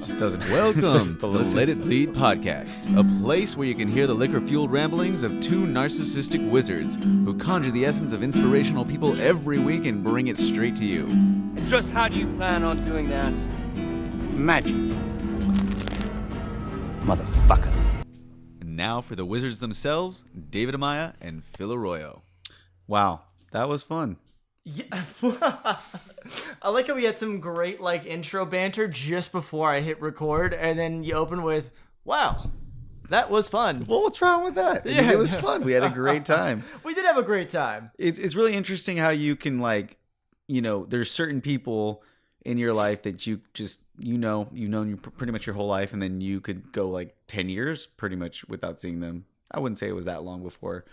Just doesn't. Welcome to the Let It Bleed podcast, a place where you can hear the liquor-fueled ramblings of two narcissistic wizards who conjure the essence of inspirational people every week and bring it straight to you. And just how do you plan on doing that? Magic. Motherfucker. And now for the wizards themselves, David Amaya and Phil Arroyo. Wow, that was fun. Yeah. I like how we had some great intro banter just before I hit record, and then you open with, "Wow, that was fun." Well, what's wrong with that? Yeah. It was fun. We had a great time. We did have a great time. It's really interesting how you can there's certain people in your life that you just you've known pretty much your whole life, and then you could go 10 years pretty much without seeing them. I wouldn't say it was that long before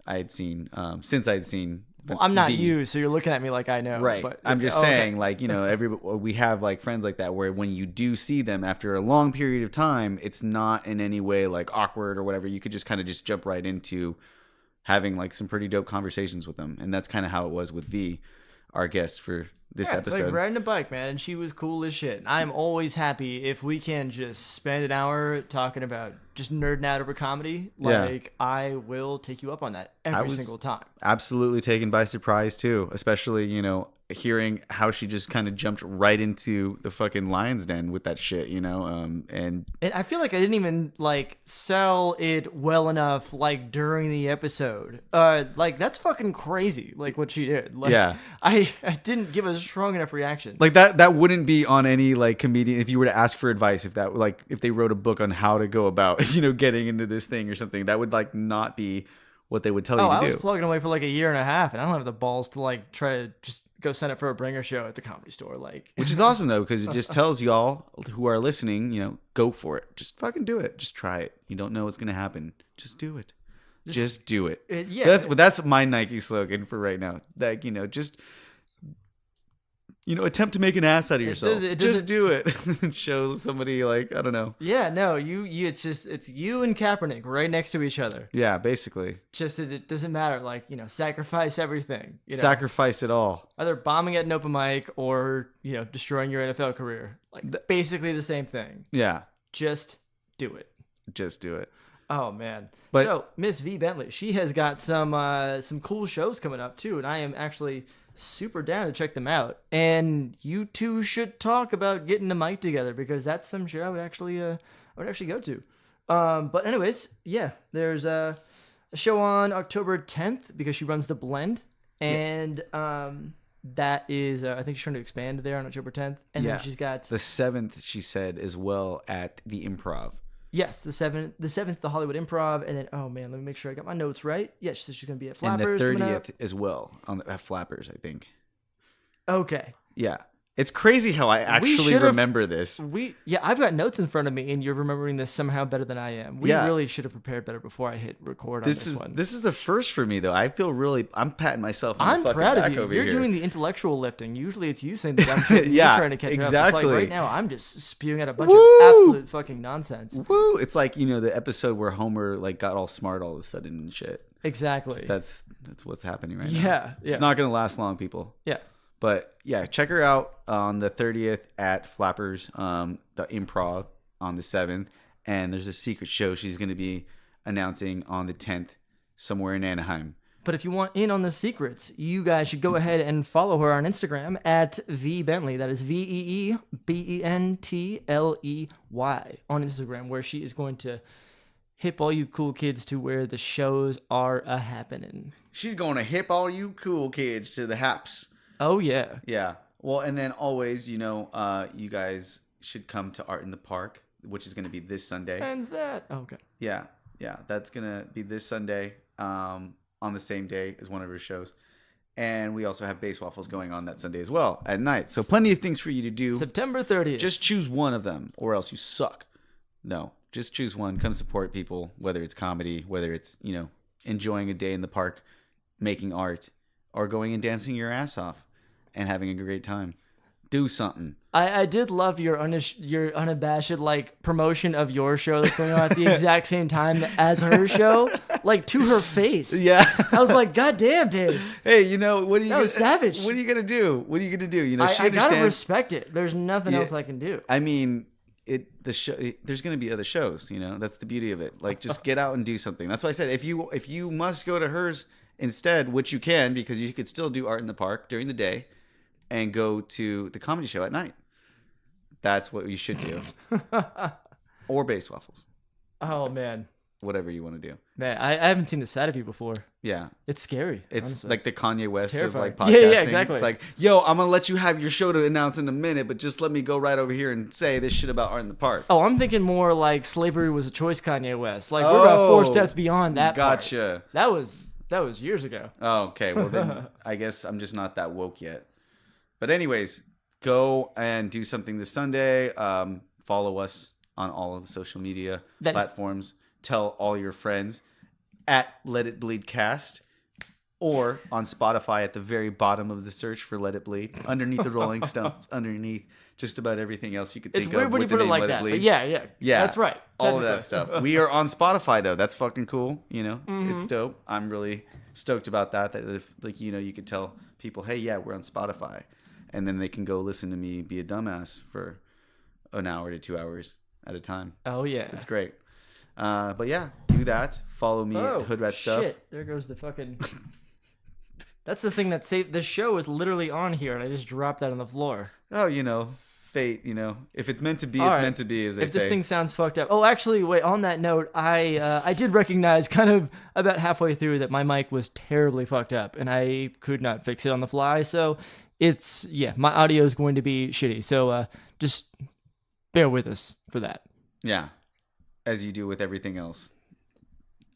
I had seen since I'd seen. Well, I'm not Vee. you, so you're looking at me like I know. Right. But, I'm just saying, we have friends like that where when you do see them after a long period of time, it's not in any way awkward or whatever. You could just kind of just jump right into having some pretty dope conversations with them. And that's kind of how it was with Vee, our guest for this episode. It's like riding a bike, man, and she was cool as shit. I'm always happy if we can just spend an hour talking about just nerding out over comedy. I will take you up on that every single time. Absolutely taken by surprise too, especially hearing how she just kind of jumped right into the fucking lion's den with that shit, and I feel like I didn't even sell it well enough during the episode. That's fucking crazy. What she did. Yeah. I didn't give a strong enough reaction. That wouldn't be on any comedian if you were to ask for advice, if that if they wrote a book on how to go about getting into this thing or something, that would not be what they would tell you to do. I was plugging away for a year and a half, and I don't have the balls to try to just go sign up for a bringer show at the Comedy Store. Which is awesome though, because it just tells y'all who are listening, go for it. Just fucking do it. Just try it. You don't know what's gonna happen. Just do it. Just do it. Yeah. That's my Nike slogan for right now. Just attempt to make an ass out of yourself. Just do it. Show somebody I don't know. Yeah, no, it's you and Kaepernick right next to each other. Yeah, basically. Just it doesn't matter. Sacrifice everything. Sacrifice it all. Either bombing at an open mic or destroying your NFL career. Basically the same thing. Yeah. Just do it. Just do it. Oh man. But, so Miss Vee Bentley, she has got some cool shows coming up too, and I am actually super down to check them out. And you two should talk about getting a mic together, because that's some shit I would actually go to. But anyways, yeah, there's a show on October 10th because she runs the Blend, and that is I think she's trying to expand there on October 10th, and then she's got the 7th, she said, as well at the Improv. Yes, the 7th, the Hollywood Improv, and then, oh man, let me make sure I got my notes right. Yeah, she said she's going to be at Flappers. And the 30th as well, at Flappers, I think. Okay. Yeah. It's crazy how I actually remember this. I've got notes in front of me, and you're remembering this somehow better than I am. We really should have prepared better before I hit record on this one. This is a first for me, though. I feel I'm patting myself on the fucking proud back of you. over You're here. doing the intellectual lifting. Usually it's you saying that I'm trying to catch up. Exactly. It's right now I'm just spewing out a bunch of absolute fucking nonsense. Woo! It's the episode where Homer got all smart all of a sudden and shit. Exactly. That's what's happening right now. Yeah. It's not going to last long, people. Yeah. But yeah, check her out on the 30th at Flappers, the Improv on the 7th. And there's a secret show she's going to be announcing on the 10th somewhere in Anaheim. But if you want in on the secrets, you guys should go ahead and follow her on Instagram at Vee Bentley. That is VeeBentley on Instagram, where she is going to hip all you cool kids to where the shows are a-happening. She's going to hip all you cool kids to the haps. Oh, yeah. Yeah. Well, and then always, you guys should come to Art in the Park, which is going to be this Sunday. When's that? Oh, okay. Yeah. That's going to be this Sunday on the same day as one of her shows. And we also have Base Waffles going on that Sunday as well at night. So plenty of things for you to do. September 30th. Just choose one of them or else you suck. No, just choose one. Come support people, whether it's comedy, whether it's, enjoying a day in the park, making art, or going and dancing your ass off and having a great time. Do something. I did love your unabashed promotion of your show that's going on at the exact same time as her show, to her face. Yeah. I was like, God damn, Dave. Hey, what are you? That was savage. What are you gonna do? What are you gonna do? I gotta respect it. There's nothing else I can do. I mean, there's going to be other shows, you know. That's the beauty of it. Like, just get out and do something. That's why I said if you must go to hers instead, which you can, because you could still do art in the park during the day and go to the comedy show at night. That's what you should do. Or base waffles. Oh man, whatever you want to do. Man, I haven't seen this side of you before. Yeah. It's scary. It's honestly. like the Kanye West of like Yeah, podcasting. yeah, exactly. It's like, yo, I'm going to let you have your show to announce in a minute, but just let me go right over here and say this shit about art in the park. Oh, I'm thinking more like slavery was a choice, Kanye West. Like we're about 4 steps beyond that part. Gotcha. That was years ago. Oh, okay. Well, then I guess I'm just not that woke yet. But anyways, go and do something this Sunday. Follow us on all of the social media platforms. Tell all your friends at Let It Bleed Cast, or on Spotify at the very bottom of the search for Let It Bleed, underneath the Rolling Stones, underneath just about everything else you could think It's of. weird when you put it like that, but yeah, that's right. All of that stuff. We are on Spotify though. That's fucking cool. You know, It's dope. I'm really stoked about that. That if like you could tell people, hey, yeah, we're on Spotify, and then they can go listen to me be a dumbass for an hour to 2 hours at a time. Oh yeah, it's great. But yeah, do that. Follow me at Hood Rat Stuff. Shit, there goes the fucking. That's the thing that saved. The show is literally on here, and I just dropped that on the floor. Oh, fate. If it's meant to be, it's meant to be. As they say. If this thing sounds fucked up. Oh, actually, wait. On that note, I did recognize kind of about halfway through that my mic was terribly fucked up, and I could not fix it on the fly. So my audio is going to be shitty. So just bear with us for that. Yeah. As you do with everything else.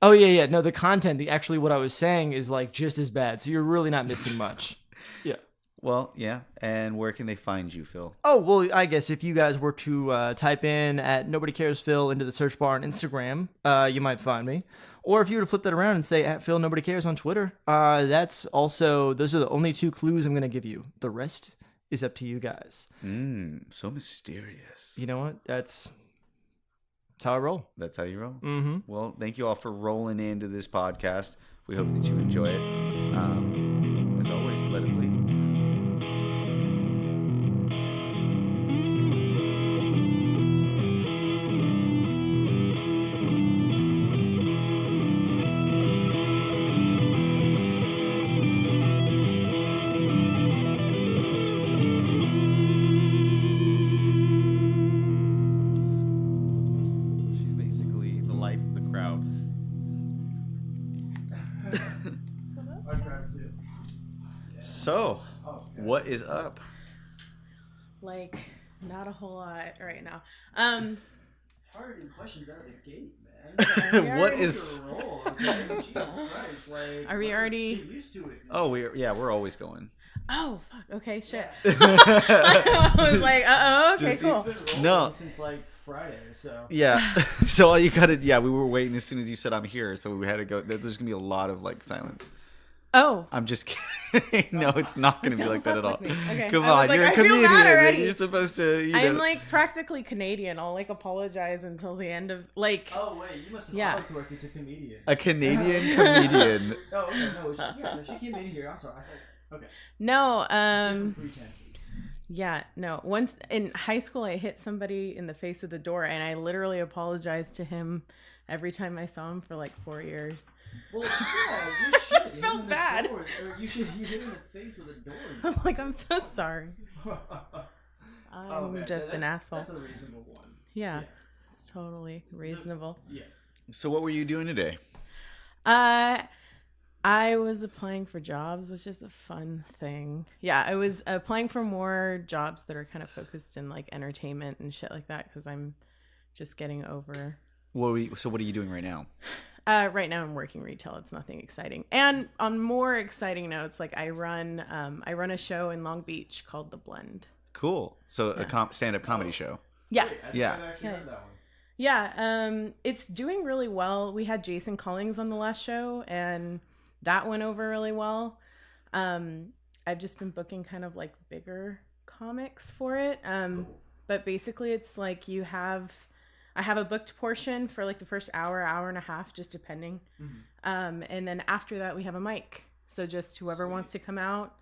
Oh, yeah. No, the content, actually what I was saying is like just as bad. So you're really not missing much. Yeah. Well, yeah. And where can they find you, Phil? Oh, well, I guess if you guys were to type in at Nobody Cares Phil into the search bar on Instagram, you might find me. Or if you were to flip that around and say at Phil Nobody Cares on Twitter, those are the only 2 clues I'm going to give you. The rest is up to you guys. So mysterious. You know what? That's how I roll. That's how you roll? Mm-hmm. Well, thank you all for rolling into this podcast. We hope that you enjoy it. As always, let it bleed. So, what is up? Like, not a whole lot right now. Hard questions out of the gate, man. What is? Jesus Christ! Like, are we already get used to it? Oh, we're always going. Oh fuck! Okay, shit. I was like, okay, cool. No, since like Friday, so yeah. So all you gotta, we were waiting as soon as you said I'm here, so we had to go. There's gonna be a lot of like silence. Oh. I'm just kidding. No, it's not going to be like that at all. Okay. Come on, you're a comedian. You're supposed to, I'm like practically Canadian. I'll like apologize until the end of like. Oh wait, you must have autocorrected to comedian. A Canadian comedian. Oh, okay, no, she came in here. I'm sorry. Okay. No, pretenses. Yeah, no. Once in high school, I hit somebody in the face of the door, and I literally apologized to him every time I saw him for like 4 years. Well, yeah, you should. I felt bad. You hit him in the face with a door. I was like, I'm so sorry. I'm just an asshole. That's a reasonable one. Yeah, it's totally reasonable. Yeah. So what were you doing today? I was applying for jobs, which is a fun thing. Yeah, I was applying for more jobs that are kind of focused in like entertainment and shit like that because I'm just getting over. So what are you doing right now? Right now I'm working retail. It's nothing exciting. And on more exciting notes, like I run a show in Long Beach called The Blend. Cool. So a stand-up comedy show. Yeah. I've actually heard that one. Yeah. It's doing really well. We had Jason Collings on the last show and that went over really well. I've just been booking kind of like bigger comics for it. But basically it's like I have a booked portion for like the first hour and a half, just depending. Mm-hmm. And then after that we have a mic. So just whoever wants to come out.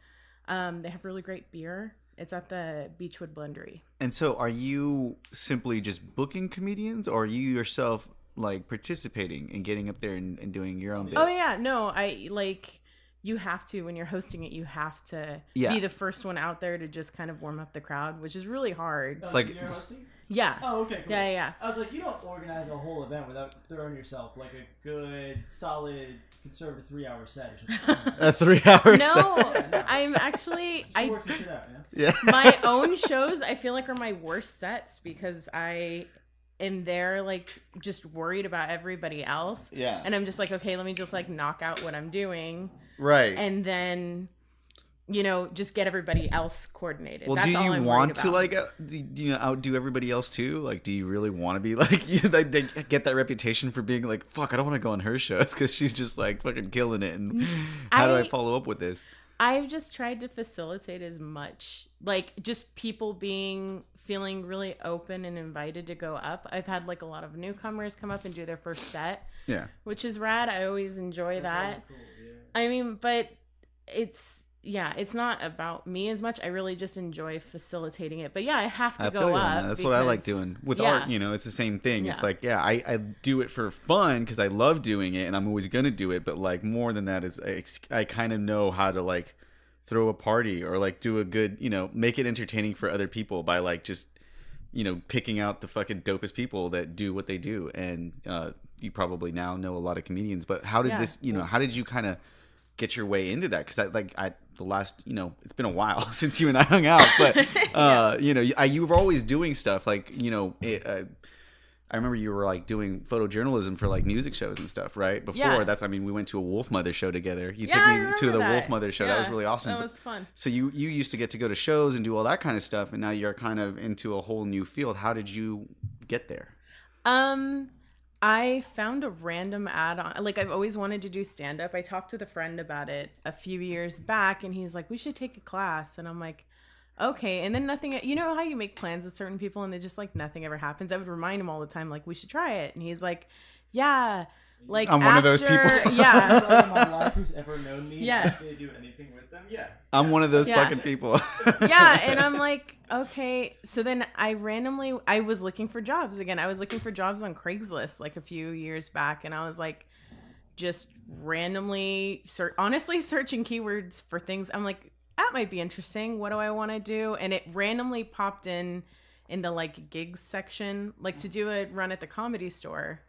They have really great beer. It's at the Beechwood Blendery. And so are you simply just booking comedians, or are you yourself like participating and getting up there and doing your own bit? Oh yeah, no, I like you have to when you're hosting it. You have to be the first one out there to just kind of warm up the crowd, which is really hard. Oh, like so you're hosting? Yeah. Oh, okay, cool. Yeah. I was like, you don't organize a whole event without throwing yourself like a good, solid, conservative 3-hour set or something. A 3-hour set. No, I'm actually Just work some shit out, yeah? my own shows I feel like are my worst sets because I am there like just worried about everybody else. Yeah. And I'm just like, okay, let me just like knock out what I'm doing. Right. And then, you know, just get everybody else coordinated. Well, That's do all you I'm want worried to about. like do you outdo everybody else too? Like, do you really want to be like you? Like, they get that reputation for being like, fuck, I don't want to go on her shows because she's just like fucking killing it. And how do I follow up with this? I've just tried to facilitate as much, like just people feeling really open and invited to go up. I've had like a lot of newcomers come up and do their first set, which is rad. I always enjoy that. Cool, yeah. I mean, but it's not about me as much. I really just enjoy facilitating it. But yeah, I have to go up. That's what I like doing with art. You know, it's the same thing. It's like, I do it for fun because I love doing it and I'm always going to do it. But like more than that is I kind of know how to like throw a party or like do a good, you know, make it entertaining for other people by like just, you know, picking out the fucking dopest people that do what they do. And you probably now know a lot of comedians. But how did this, you know, how did you kind of get your way into that? Because the last, you know, it's been a while since you and I hung out, but you know, you were always doing stuff like, you know, I remember you were like doing photojournalism for like music shows and stuff, right? Before that's, I mean, we went to a Wolf Mother show together. You took me to the Wolf Mother show. That was really awesome. That was fun. So you used to get to go to shows and do all that kind of stuff, and now you're kind of into a whole new field. How did you get there? I found a random ad on, like I've always wanted to do stand up. I talked with a friend about it a few years back and he's like, we should take a class. And I'm like, okay. And then nothing, you know how you make plans with certain people and they just like nothing ever happens. I would remind him all the time, like, we should try it. And he's like, yeah. Like I'm one of those people. Yeah. Everybody in my life who's ever known me Yes. actually do anything with them, I'm one of those fucking people. Yeah, and I'm like, okay. So then I was looking for jobs again. I was looking for jobs on Craigslist like a few years back, and I was like, just randomly honestly searching keywords for things. I'm like, that might be interesting. What do I want to do? And it randomly popped in the like gigs section, like to do a run at the Comedy Store.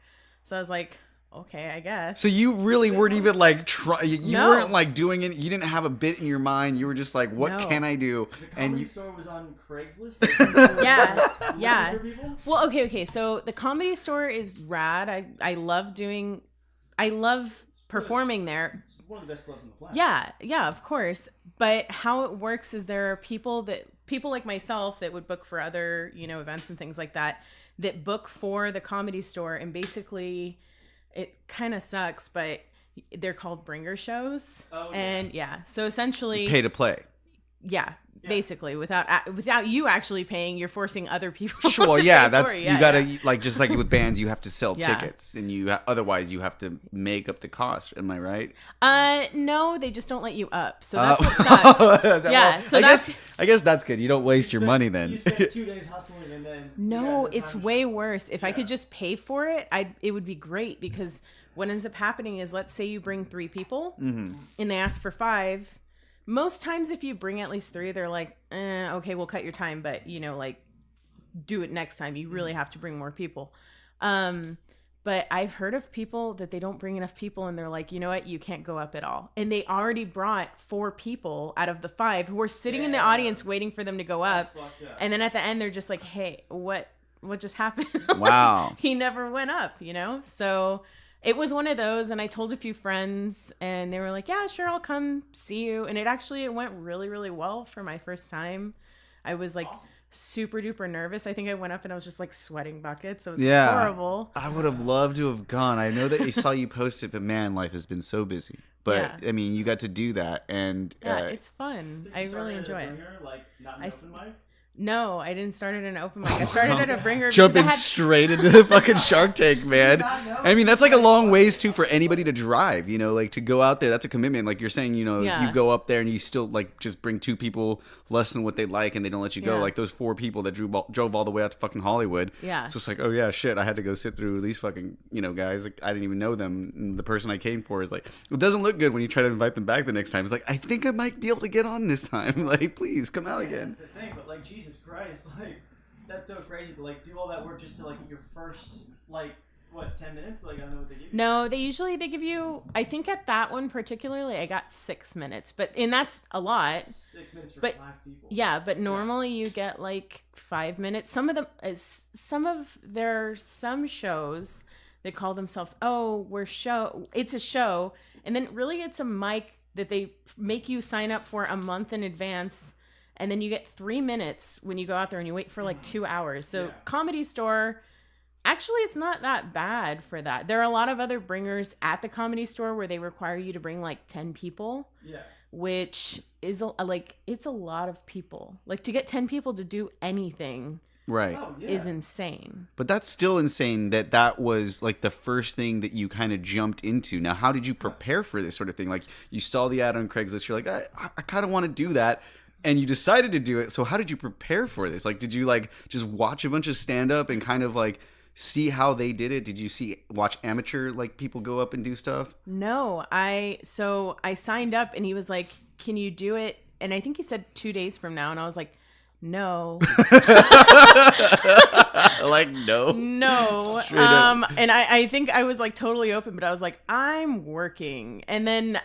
So I was like, okay, I guess. So you really weren't even like you weren't like doing it. You didn't have a bit in your mind. You were just like, what can I do? The Comedy Store was on Craigslist? Yeah. Well, okay. So the Comedy Store is rad. I love performing there. It's one of the best clubs on the planet. Yeah, of course. But how it works is there are people like myself that would book for other, you know, events and things like that book for the Comedy Store, and basically it kind of sucks, but they're called bringer shows. Oh, yeah. And so essentially you pay to play. Yeah, basically without you actually paying, you're forcing other people. Sure, to yeah, pay for it. you gotta like just like with bands, you have to sell tickets, and otherwise you have to make up the cost. Am I right? No, they just don't let you up, so that's what sucks. Yeah, so I guess that's good. You don't waste your money then. You spend 2 days hustling and then no, it's way worse. If I could just pay for it, it would be great, because what ends up happening is, let's say you bring 3 people and they ask for 5. Most times if you bring at least 3, they're like, okay, we'll cut your time, but, you know, like, do it next time. You really have to bring more people. But I've heard of people that they don't bring enough people and they're like, you know what, you can't go up at all. And they already brought 4 people out of the 5 who were sitting in the audience waiting for them to go up. And then at the end, they're just like, hey, what just happened? Wow. He never went up, you know? So it was one of those, and I told a few friends, and they were like, yeah, sure, I'll come see you. And it went really, really well for my first time. I was like super duper nervous. I think I went up and I was just like sweating buckets. It was horrible. I would have loved to have gone. I know that I saw you post it, but man, life has been so busy. But I mean, you got to do that, and it's fun. So I really enjoy it. Like, not an open mic? No, I didn't start at an open mic. I started at a bringer. Jumping because I had, straight into the fucking Shark Tank, man. I mean, that's like a long ways too for anybody to drive. You know, like to go out there. That's a commitment. Like you're saying, you know, Yeah. you go up there and you still like just bring 2 people less than what they like, and they don't let you go. Yeah. Like those 4 people that drove all the way out to fucking Hollywood. Yeah. It's just like, oh yeah, shit. I had to go sit through these fucking guys. Like I didn't even know them. And the person I came for is like, it doesn't look good when you try to invite them back the next time. It's like, I think I might be able to get on this time. Like, please come out again. That's the thing, but like Jesus Christ, like that's so crazy to like do all that work just to like your first like what 10 minutes? Like I don't know what they give you. no, they give you. I think at that one particularly, I got 6 minutes, and that's a lot. 6 minutes for But 5 people. yeah, but normally you get like 5 minutes. Some shows they call themselves it's a show, and then really it's a mic that they make you sign up for a month in advance, and then you get 3 minutes when you go out there and you wait for like 2 hours. So Yeah. Comedy Store, actually it's not that bad for that. There are a lot of other bringers at the Comedy Store where they require you to bring like 10 people, Yeah. which is it's a lot of people. Like to get 10 people to do anything Right. Oh yeah. is insane. But that's still insane that was like the first thing that you kind of jumped into. Now, how did you prepare for this sort of thing? Like you saw the ad on Craigslist, you're like, I kind of want to do that. And you decided to do it. So how did you prepare for this? Like, did you like just watch a bunch of stand up and kind of like see how they did it? Did you watch amateur like people go up and do stuff? No, I signed up and he was like, "Can you do it?" And I think he said 2 days from now, and I was like, "No." Like, no. No. Straight up. And I think I was like totally open, but I was like, I'm working. And then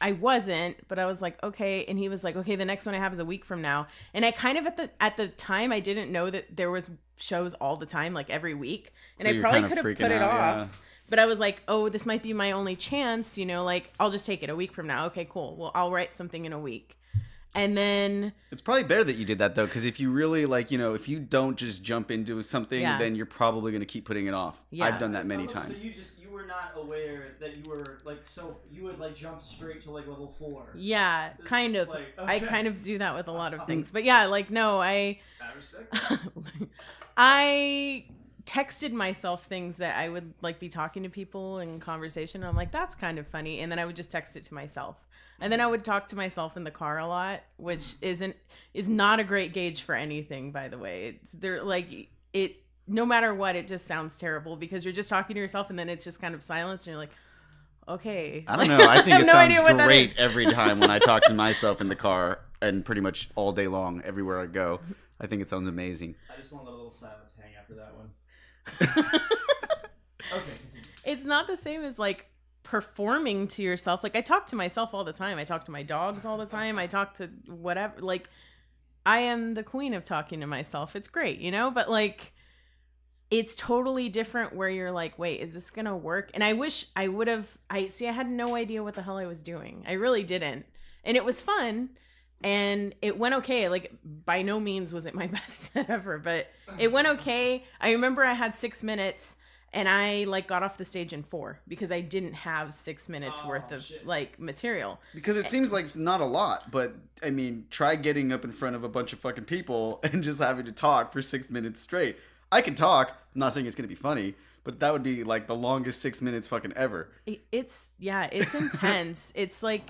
I wasn't, but I was like, okay. And he was like, okay, the next one I have is a week from now. And I kind of at the time I didn't know that there was shows all the time, like every week. And So I you're probably kind of could have freaking put it out, off. yeah. But I was like, oh, this might be my only chance, like I'll just take it a week from now. Okay, cool. Well, I'll write something in a week. And then It's probably better that you did that though, because if you really like, if you don't just jump into something, Yeah. then you're probably going to keep putting it off. Yeah. I've done that many Oh, times. So you were not aware that you were like you would like jump straight to like level 4. yeah, kind of. Like, I okay. kind of do that with a lot of things. But yeah, like no, I respect that. I texted myself things that I would like be talking to people in conversation. And I'm like, that's kind of funny. And then I would just text it to myself. And then I would talk to myself in the car a lot, which is not a great gauge for anything, by the way. No matter what, it just sounds terrible because you're just talking to yourself and then it's just kind of silence and you're like, okay. I don't know. I think have it no idea what sounds that great is. every time when I talk to myself in the car and pretty much all day long, everywhere I go. I think it sounds amazing. I just want to let a little silence hang after that one. Okay. It's not the same as like performing to yourself. Like I talk to myself all the time. I talk to my dogs all the time. I talk to whatever. Like I am the queen of talking to myself. It's great, but like it's totally different where you're like, wait, is this gonna work? And I wish I would have. I had no idea what the hell I was doing. I really didn't. And it was fun and it went okay. Like by no means was it my best set ever, but it went okay. I remember I had 6 minutes and I like got off the stage in 4 because I didn't have 6 minutes worth of like material. Because it seems like it's not a lot, but I mean, try getting up in front of a bunch of fucking people and just having to talk for 6 minutes straight. I can talk. I'm not saying it's going to be funny, but that would be like the longest 6 minutes fucking ever. It's intense. It's like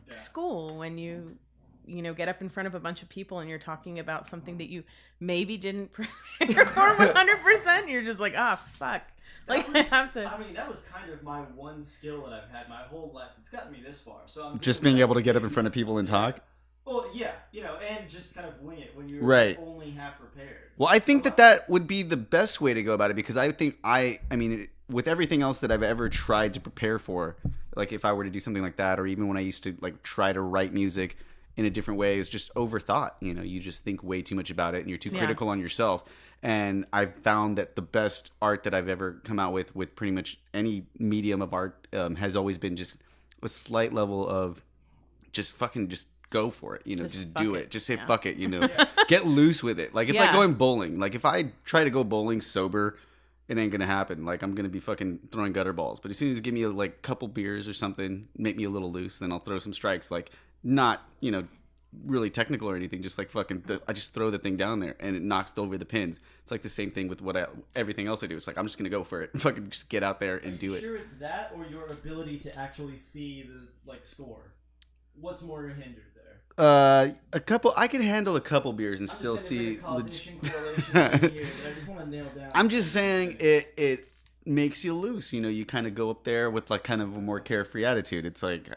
school when you get up in front of a bunch of people and you're talking about something that you maybe didn't prepare for 100%. You're just like, fuck. Like I have to. I mean, that was kind of my one skill that I've had my whole life. It's gotten me this far. So I'm Just being able to get up in front of people and talk. Well, yeah, and just kind of wing it when you're Right. only half prepared. Well, I think that would be the best way to go about it because I think I mean, with everything else that I've ever tried to prepare for, like if I were to do something like that, or even when I used to like try to write music in a different way, is just overthought. You just think way too much about it and you're too critical on yourself. And I've found that the best art that I've ever come out with pretty much any medium of art has always been just a slight level of just fucking just go for it, just do it. Just say fuck it, get loose with it. Like it's like going bowling. Like if I try to go bowling sober, it ain't gonna happen. Like I'm gonna be fucking throwing gutter balls. But as soon as you give me like a couple beers or something, make me a little loose, then I'll throw some strikes. Like not, really technical or anything. Just like fucking, I just throw the thing down there and it knocks over the pins. It's like the same thing with everything else I do. It's like I'm just gonna go for it. Fucking just get out there and do it. Sure, it's that or your ability to actually see the like score. What's more hindered there? I can handle a couple beers and still see. Like correlation here, but I just want to nail down. I'm just saying it makes you loose. You know, you kind of go up there with like kind of a more carefree attitude. It's like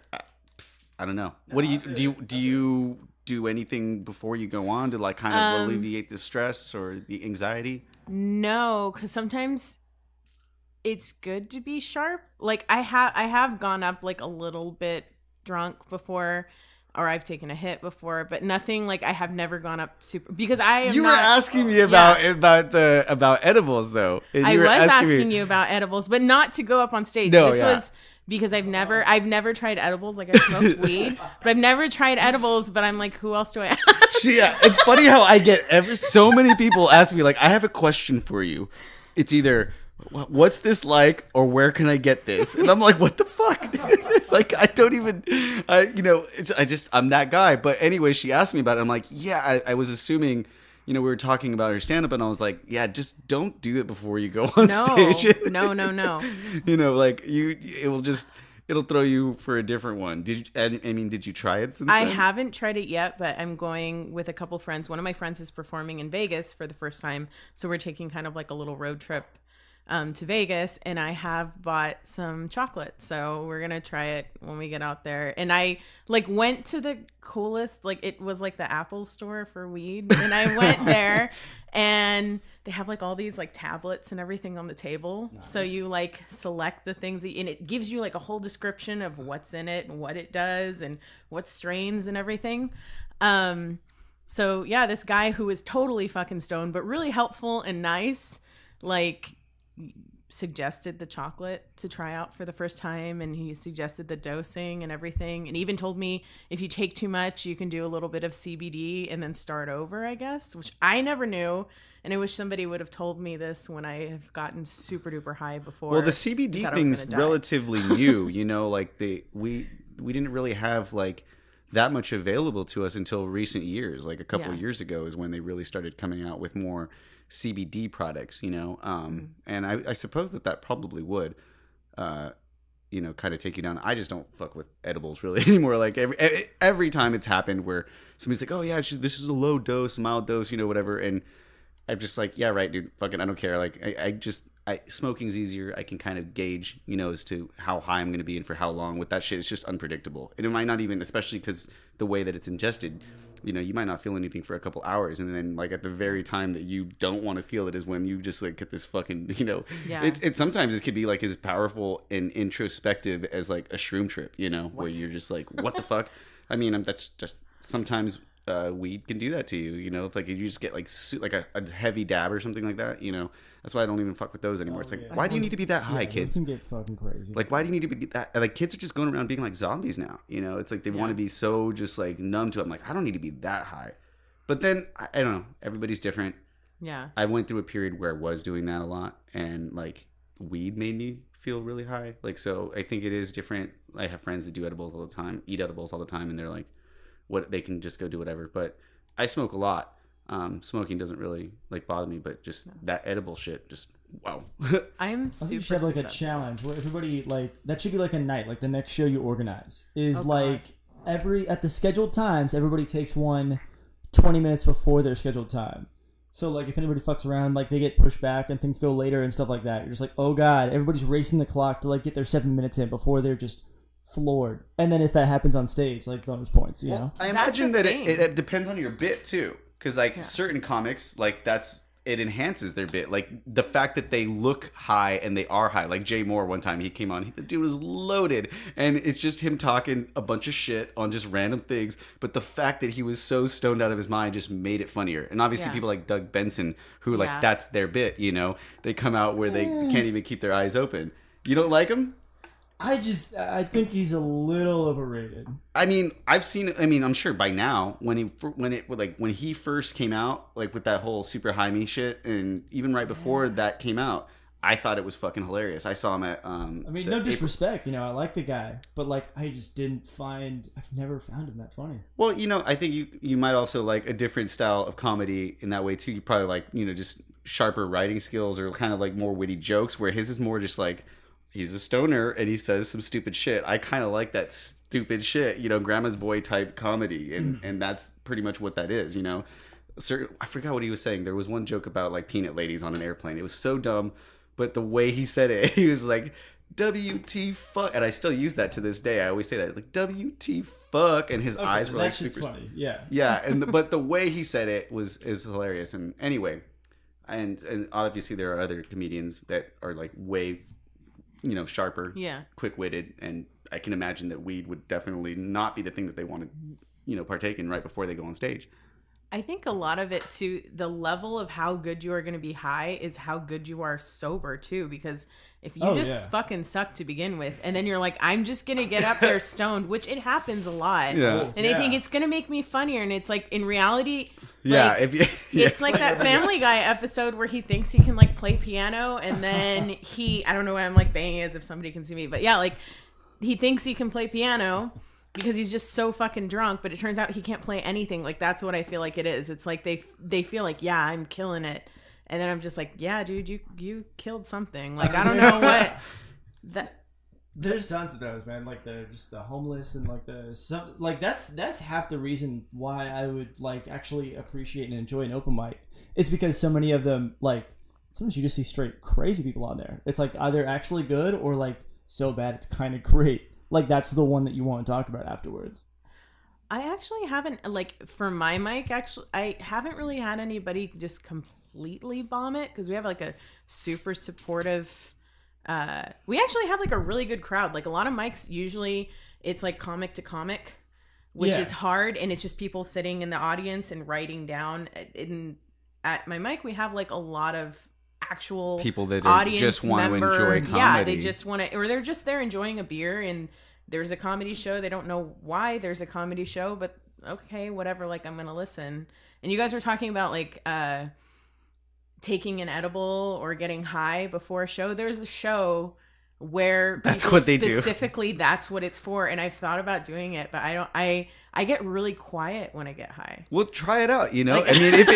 I don't know. What do you do anything before you go on to like kind of alleviate the stress or the anxiety? No, because sometimes it's good to be sharp. Like I have gone up like a little bit drunk before, or I've taken a hit before, but nothing like I have never gone up super because I am. You were asking me about edibles though. I was asking you about edibles, but not to go up on stage. No, this was because I've never tried edibles. Like I smoked weed, but I've never tried edibles. But I'm like, who else do I ask? Yeah, it's funny how I get so many people ask me like, I have a question for you. It's either what's this like or where can I get this? And I'm like, what the fuck? It's like I don't even, I'm that guy. But anyway, she asked me about it. I'm like, yeah, I was assuming. We were talking about her stand-up, and I was like, yeah, just don't do it before you go on stage. No. It'll throw you for a different one. Did you try it since I then? haven't tried it yet, but I'm going with a couple friends. One of my friends is performing in Vegas for the first time, so we're taking kind of like a little road trip to Vegas, and I have bought some chocolate, so we're gonna try it when we get out there. And I like went to the coolest, like it was like the Apple store for weed, and I went there and they have like all these like tablets and everything on the table. Nice. So you like select the things and it gives you like a whole description of what's in it and what it does and what strains and everything. So yeah, this guy who is totally fucking stoned but really helpful and nice, like suggested the chocolate to try out for the first time, and he suggested the dosing and everything, and even told me if you take too much you can do a little bit of CBD and then start over, I guess, which I never knew, and I wish somebody would have told me this when I have gotten super duper high before. Well, the CBD thing's relatively new, like we didn't really have like that much available to us until recent years. Like a couple of years ago is when they really started coming out with more CBD products, and I suppose that probably would, kind of take you down. I just don't fuck with edibles really anymore. Like every time it's happened where somebody's like, oh yeah, this is a low dose, mild dose, whatever. And I'm just like, yeah, right, dude, fucking, I don't care. Like smoking's easier. I can kind of gauge, as to how high I'm going to be and for how long. With that shit, it's just unpredictable. And it might not even, especially because the way that it's ingested, you might not feel anything for a couple hours. And then like at the very time that you don't want to feel it is when you just like get this fucking, it's sometimes it could be like as powerful and introspective as like a shroom trip, where you're just like, what the fuck? I mean, that's just sometimes weed can do that to you, If like you just get like a heavy dab or something like that, That's why I don't even fuck with those anymore. It's like, why do you need to be that high, kids? Those can get fucking crazy. Like, why do you need to be that? Like, kids are just going around being like zombies now. It's like they want to be so just like numb to it. I'm like, I don't need to be that high. But then I don't know. Everybody's different. Yeah. I went through a period where I was doing that a lot, and like weed made me feel really high. Like, so I think it is different. I have friends that do edibles all the time, eat edibles all the time, and they're like, what, they can just go do whatever. But I smoke a lot. Smoking doesn't really like bother me, but just that edible shit, just wow. I'm I think super you should have like a susceptible. challenge where everybody like that should be like a night, like the next show you organize is like at the scheduled times everybody takes one 20 minutes before their scheduled time. So like if anybody fucks around, like they get pushed back and things go later and stuff like that. You're just like, oh god, everybody's racing the clock to like get their 7 minutes in before they're just floored. And then if that happens on stage, like bonus points, you know. I imagine that it depends on your bit too, because like certain comics, like it enhances their bit. Like the fact that they look high and they are high. Like Jay Moore, one time he came on, the dude was loaded, and it's just him talking a bunch of shit on just random things. But the fact that he was so stoned out of his mind just made it funnier. And obviously people like Doug Benson, who like that's their bit. They come out where they can't even keep their eyes open. You don't like him? I think he's a little overrated. I mean, I'm sure by now when he first came out, like with that whole super high me shit, and even right before that came out, I thought it was fucking hilarious. I saw him at I mean, no disrespect, I like the guy, but like I've never found him that funny. Well, I think you might also like a different style of comedy in that way too. You probably like, just sharper writing skills or kind of like more witty jokes, where his is more just like he's a stoner and he says some stupid shit. I kind of like that stupid shit, grandma's boy type comedy, and that's pretty much what that is, Sir, I forgot what he was saying. There was one joke about like peanut ladies on an airplane. It was so dumb, but the way he said it, he was like, WT fuck, and I still use that to this day. I always say that, like, WT fuck, and his eyes were like super funny. Yeah, but the way he said it is hilarious. And anyway, and obviously there are other comedians that are like way, sharper, quick-witted, and I can imagine that weed would definitely not be the thing that they want to, partake in right before they go on stage. I think a lot of it too, the level of how good you are going to be high is how good you are sober too, because if you fucking suck to begin with, and then you're like, I'm just going to get up there stoned, which it happens a lot. Yeah. And they think it's going to make me funnier. And it's like, in reality, it's like that Family Guy episode where he thinks he can like play piano, and then I don't know why I'm like banging as if somebody can see me, but yeah, like he thinks he can play piano because he's just so fucking drunk, but it turns out he can't play anything. Like, that's what I feel like it is. It's like they feel like, yeah, I'm killing it. And then I'm just like, yeah, dude, you killed something. Like, I don't know what that. There's tons of those, man. Like the homeless and like that's half the reason why I would like actually appreciate and enjoy an open mic. It's because so many of them, like, sometimes you just see straight crazy people on there. It's like either actually good or like so bad it's kind of great. Like, that's the one that you want to talk about afterwards. I actually haven't, like, for my mic, I haven't really had anybody just completely bomb it, because we have, like, a super supportive, we actually have, like, a really good crowd. Like, a lot of mics, usually, it's, like, comic to comic, which is hard, and it's just people sitting in the audience and writing down. At my mic, we have, like, a lot of actual people that audience just want to enjoy comedy. Yeah, they just want to, or they're just there enjoying a beer, and there's a comedy show. They don't know why there's a comedy show, but okay, whatever. Like, I'm gonna listen. And you guys were talking about like taking an edible or getting high before a show. There's a show where that's what they do. Specifically, that's what it's for. And I've thought about doing it, but I don't. I get really quiet when I get high. Well, try it out. Like, I mean, if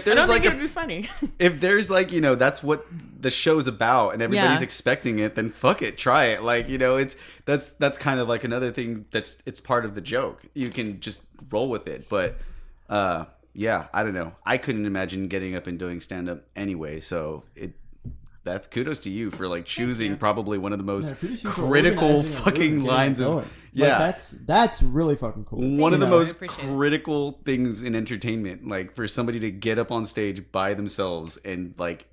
there's I don't like think it would be funny. If there's like, that's what the show's about and everybody's expecting it, then fuck it, try it. Like, that's kind of like another thing it's part of the joke. You can just roll with it. But yeah, I don't know. I couldn't imagine getting up and doing stand up anyway. So that's kudos to you for like choosing probably one of the most critical fucking lines of like, that's really fucking cool. One of the most critical things in entertainment, like for somebody to get up on stage by themselves and like,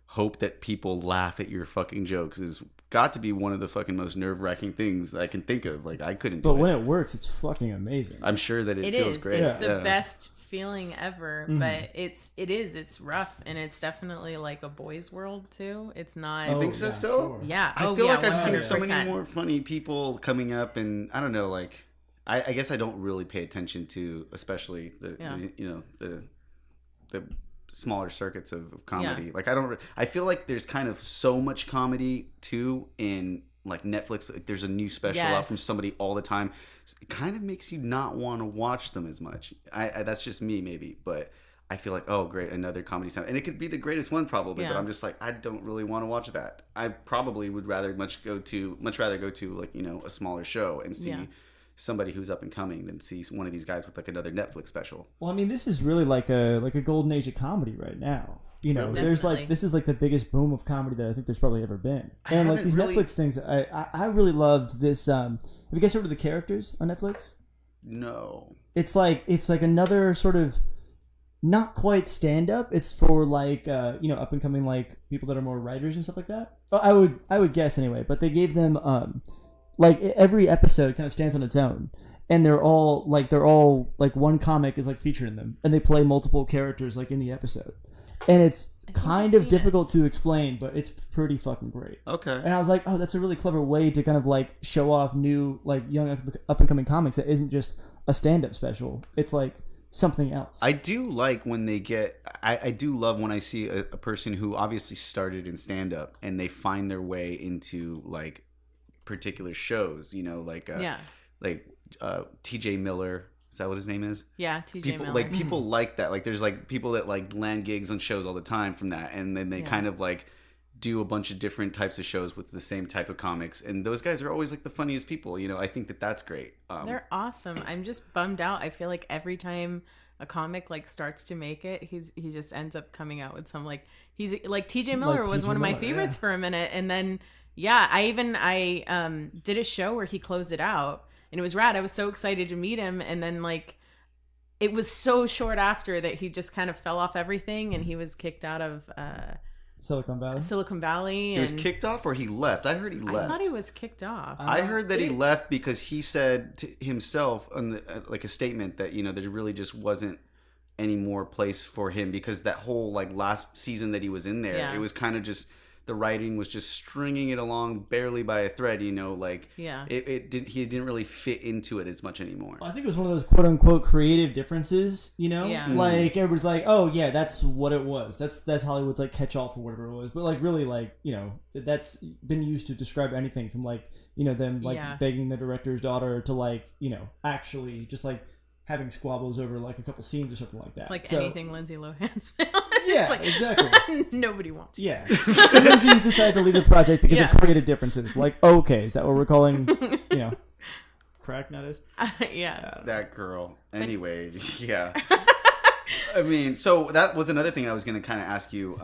hope that people laugh at your fucking jokes is got to be one of the fucking most nerve-wracking things I can think of. Like, I couldn't do it. But when it works, it's fucking amazing. I'm sure that it feels great. It's the best feeling ever, but it's rough, and it's definitely like a boys' world too. It's not. I think so still. Sure. Yeah. I feel like I've 100%. seen so many more funny people coming up, and I don't know, like I guess I don't really pay attention to, especially the smaller circuits of comedy. Yeah. Like I feel like there's kind of so much comedy too in like Netflix. Like, there's a new special out from somebody all the time. It kind of makes you not want to watch them as much. I that's just me maybe, but I feel like, oh great, another comedy sound, and it could be the greatest one probably, but I'm just like, I don't really want to watch that. I probably would rather much rather go to like a smaller show and see somebody who's up and coming than see one of these guys with like another Netflix special. Well, I mean, this is really like a golden age of comedy right now. There's like, this is like the biggest boom of comedy that I think there's probably ever been. And like these Netflix things, I really loved this. Have you guys heard of The Characters on Netflix? No. It's like another sort of not quite stand up. It's for like up and coming like people that are more writers and stuff like that. Well, I would guess anyway. But they gave them like every episode kind of stands on its own. And they're all like one comic is like featured in them, and they play multiple characters like in the episode. And it's kind of difficult to explain, but it's pretty fucking great. Okay. And I was like, oh, that's a really clever way to kind of like show off new, like young up and coming comics that isn't just a stand up special. It's like something else. I do like when they get. I do love when I see a person who obviously started in stand up and they find their way into like particular shows. You know, like T.J. Miller. Is that what his name is? Yeah, TJ People Miller. like people like that. Like there's like people that like land gigs on shows all the time from that, and then they kind of like do a bunch of different types of shows with the same type of comics, and those guys are always like the funniest people. You know, I think that that's great. They're awesome. I'm just bummed out. I feel like every time a comic like starts to make it, he just ends up coming out with some like he's like TJ Miller was T.J. one of my Miller, favorites for a minute, and then I did a show where he closed it out, and it was rad. I was so excited to meet him, and then like it was so short after that he just kind of fell off everything, and he was kicked out of Silicon Valley. He was kicked off, or he left. I heard he left. I thought he was kicked off. I heard that he left because he said to himself on the, like a statement that, you know, there really just wasn't any more place for him because that whole like last season that he was in there, it was kind of just the writing was just stringing it along barely by a thread, you know, like he didn't really fit into it as much anymore. I think it was one of those quote unquote creative differences, you know, like everybody's like, oh yeah, that's what it was. That's Hollywood's like catch all for whatever it was. But like really like, you know, that's been used to describe anything from like, you know, them like begging the director's daughter to like, you know, actually just like having squabbles over like a couple scenes or something like that. It's like anything Lindsay Lohan's film. Yeah, like, exactly. Nobody wants. Yeah. Lindsay's decided to leave the project because of creative differences. Like, okay, is that what we're calling, you know, crack nowadays? That girl. Anyway, yeah. I mean, so that was another thing I was going to kind of ask you.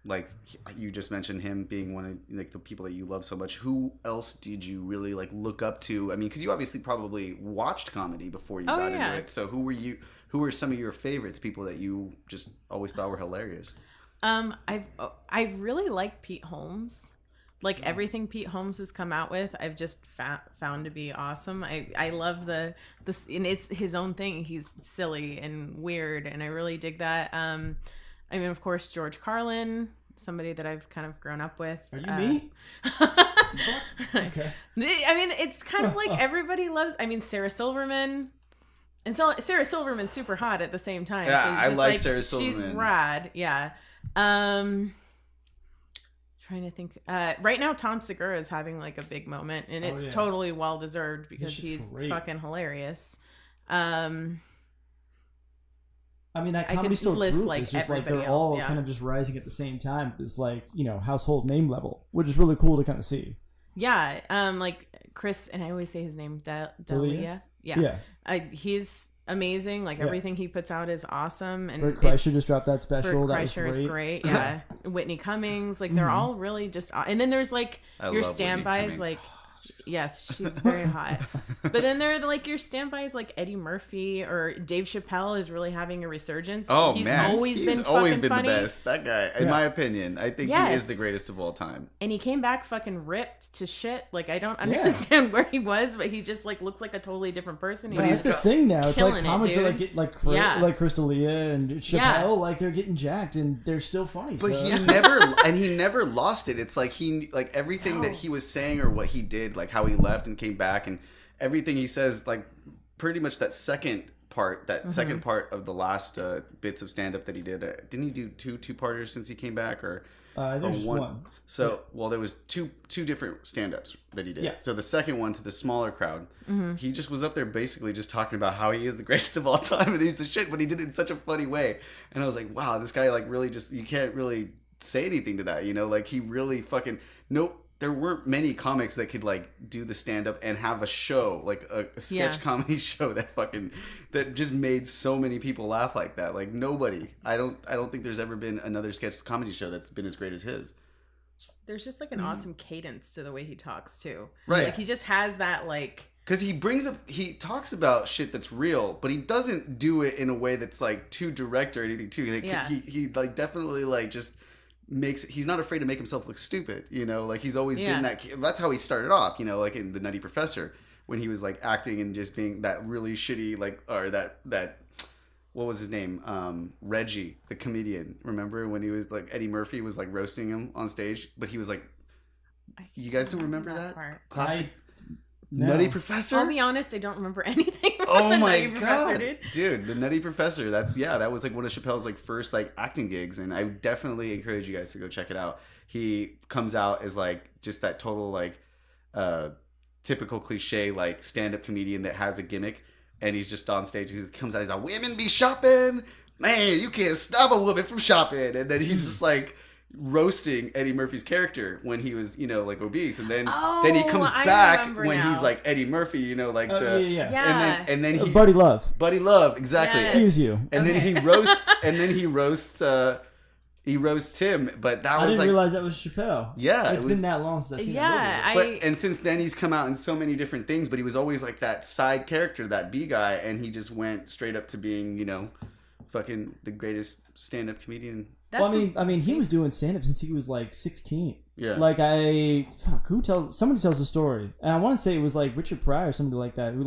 Like you just mentioned him being one of like the people that you love so much. Who else did you really like look up to? I mean, because you obviously probably watched comedy before you got into it. So who were some of your favorites? People that you just always thought were hilarious? I really like Pete Holmes. Like everything Pete Holmes has come out with, I've just found to be awesome. I love this, and it's his own thing. He's silly and weird, and I really dig that. I mean, of course, George Carlin, somebody that I've kind of grown up with. Are you me? Okay. I mean, it's kind of like everybody loves. I mean, Sarah Silverman, and so Sarah Silverman's super hot at the same time. Yeah, so I like Sarah Silverman. She's rad. Yeah. Trying to think. Right now, Tom Segura is having like a big moment, and it's totally well deserved because he's fucking hilarious. I mean, that Comedy Store group like is just like they're else, all kind of just rising at the same time at this like, you know, household name level, which is really cool to kind of see. Yeah, like Chris, and I always say his name, D'Elia. Yeah. He's amazing. Like everything he puts out is awesome. And Bert Kreischer just dropped that special. Bert Kreischer is great. Yeah, Whitney Cummings. Like they're all really just. And then there's like your standbys, like. Yes, she's very hot. But then there are like your standbys like Eddie Murphy or Dave Chappelle is really having a resurgence. Oh, he's man. Always he's been always been funny. the best. That guy, in my opinion, I think he is the greatest of all time. And he came back fucking ripped to shit. Like I don't understand where he was, but he just like looks like a totally different person. But that's the thing now. It's like comics are like like Crystalia and Chappelle, like they're getting jacked and they're still funny. But he never lost it. It's like he like everything that he was saying or what he did, like how he left and came back and everything he says, like pretty much that second part of the last bits of stand-up that he did. Didn't he do two-parters since he came back or there's one? So well, there was two different stand-ups that he did. So the second one to the smaller crowd, he just was up there basically just talking about how he is the greatest of all time and he's the shit, but he did it in such a funny way. And I was like, wow, this guy like really just, you can't really say anything to that, you know, like he really fucking there weren't many comics that could like do the stand up and have a show like a sketch comedy show that just made so many people laugh like that. Like nobody. I don't think there's ever been another sketch comedy show that's been as great as his. There's just like an awesome cadence to the way he talks too. Right. Like he just has that like. Because he talks about shit that's real, but he doesn't do it in a way that's like too direct or anything too. Like, he like definitely like just. He's not afraid to make himself look stupid, you know, like he's always been that's how he started off, you know, like in The Nutty Professor when he was like acting and just being that really shitty like, or that what was his name, Reggie the comedian, remember when he was like Eddie Murphy was like roasting him on stage, but he was like, you guys don't remember that part? Classic. No. Nutty Professor? I'll be honest, I don't remember anything Oh The my Nutty Professor, god, dude, the Nutty Professor. That was like one of Chappelle's like first like acting gigs, and I definitely encourage you guys to go check it out. He comes out as like just that total like typical cliche like stand-up comedian that has a gimmick, and he's just on stage. He comes out, he's like, "Women be shopping, man. You can't stop a woman from shopping," and then he's just like roasting Eddie Murphy's character when he was, like obese, and then he comes back when he's like Eddie Murphy, like and then he Buddy Love, exactly. Yes. Excuse you. And then he roasts him, but that I was didn't realize that was Chappelle. Yeah, it's been that long since I've seen Yeah, that movie. and since then he's come out in so many different things, but he was always like that side character, that B guy, and he just went straight up to being, fucking the greatest stand-up comedian. Well, I mean, he was doing stand-up since he was like 16. Yeah. Like somebody tells the story, and I want to say it was like Richard Pryor or somebody like that who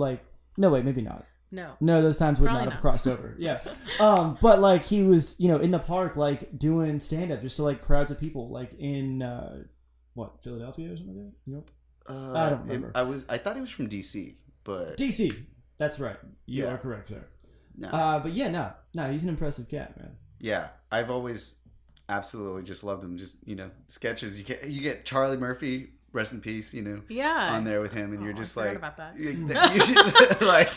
no, wait, maybe not. No, those times would Probably not have crossed over. Yeah. But like he was, in the park, like doing stand-up just to like crowds of people, like in Philadelphia or something like that? New York? I don't remember. I thought he was from DC, but DC. That's right. You are correct, sir. No. But yeah, no, he's an impressive cat, man. Yeah, I've always absolutely just loved him. Just sketches. You get Charlie Murphy, rest in peace. On there with him, and you're just I like, forgot about that.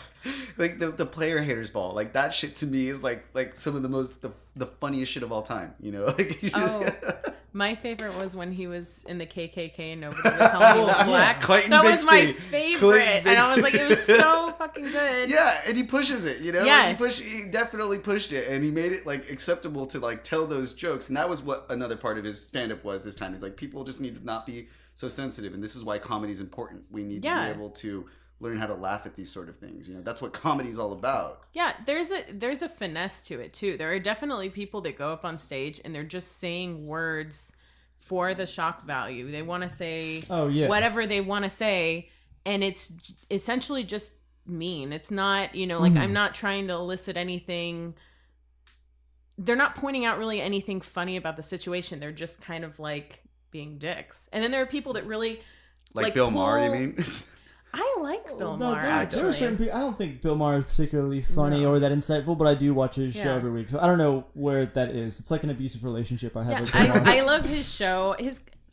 like the player haters ball. Like that shit to me is like some of the funniest shit of all time. Like you just, my favorite was when he was in the KKK and nobody would tell me he was black. Clayton that was my Bixby. favorite, and I was like, it was so fucking good. Yeah, and he pushes it, Yes. Like, he definitely pushed it, and he made it like acceptable to like tell those jokes, and that was what another part of his stand-up was this time. He's like, people just need to not be so sensitive, and this is why comedy is important. We need to be able to learn how to laugh at these sort of things. That's what comedy is all about. Yeah, there's a finesse to it too. There are definitely people that go up on stage and they're just saying words for the shock value. They want to say whatever they want to say, and it's essentially just mean. It's not, I'm not trying to elicit anything. They're not pointing out really anything funny about the situation. They're just kind of like being dicks. And then there are people that really like Bill Maher, you mean? I like Bill Maher, There actually. are certain people. I don't think Bill Maher is particularly funny or that insightful, but I do watch his show every week, so I don't know where that is. It's like an abusive relationship I have with Bill Maher. I love his show.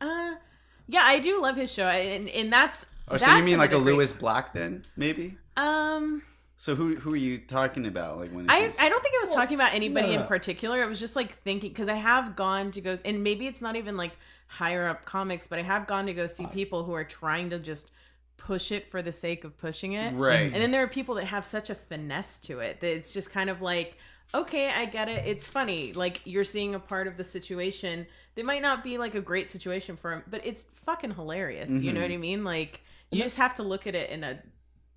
I do love his show, and that's. So you mean like a Lewis Black then, maybe? So who are you talking about? Like when I don't think I was talking about anybody in particular. It was just like thinking, because I have gone to go, and maybe it's not even like higher up comics, but I have gone to go see people who are trying to just push it for the sake of pushing it. Right. And then there are people that have such a finesse to it that it's just kind of like, okay, I get it. It's funny. Like, you're seeing a part of the situation that might not be like a great situation for him, but it's fucking hilarious. Mm-hmm. You know what I mean? Like, you just have to look at it in a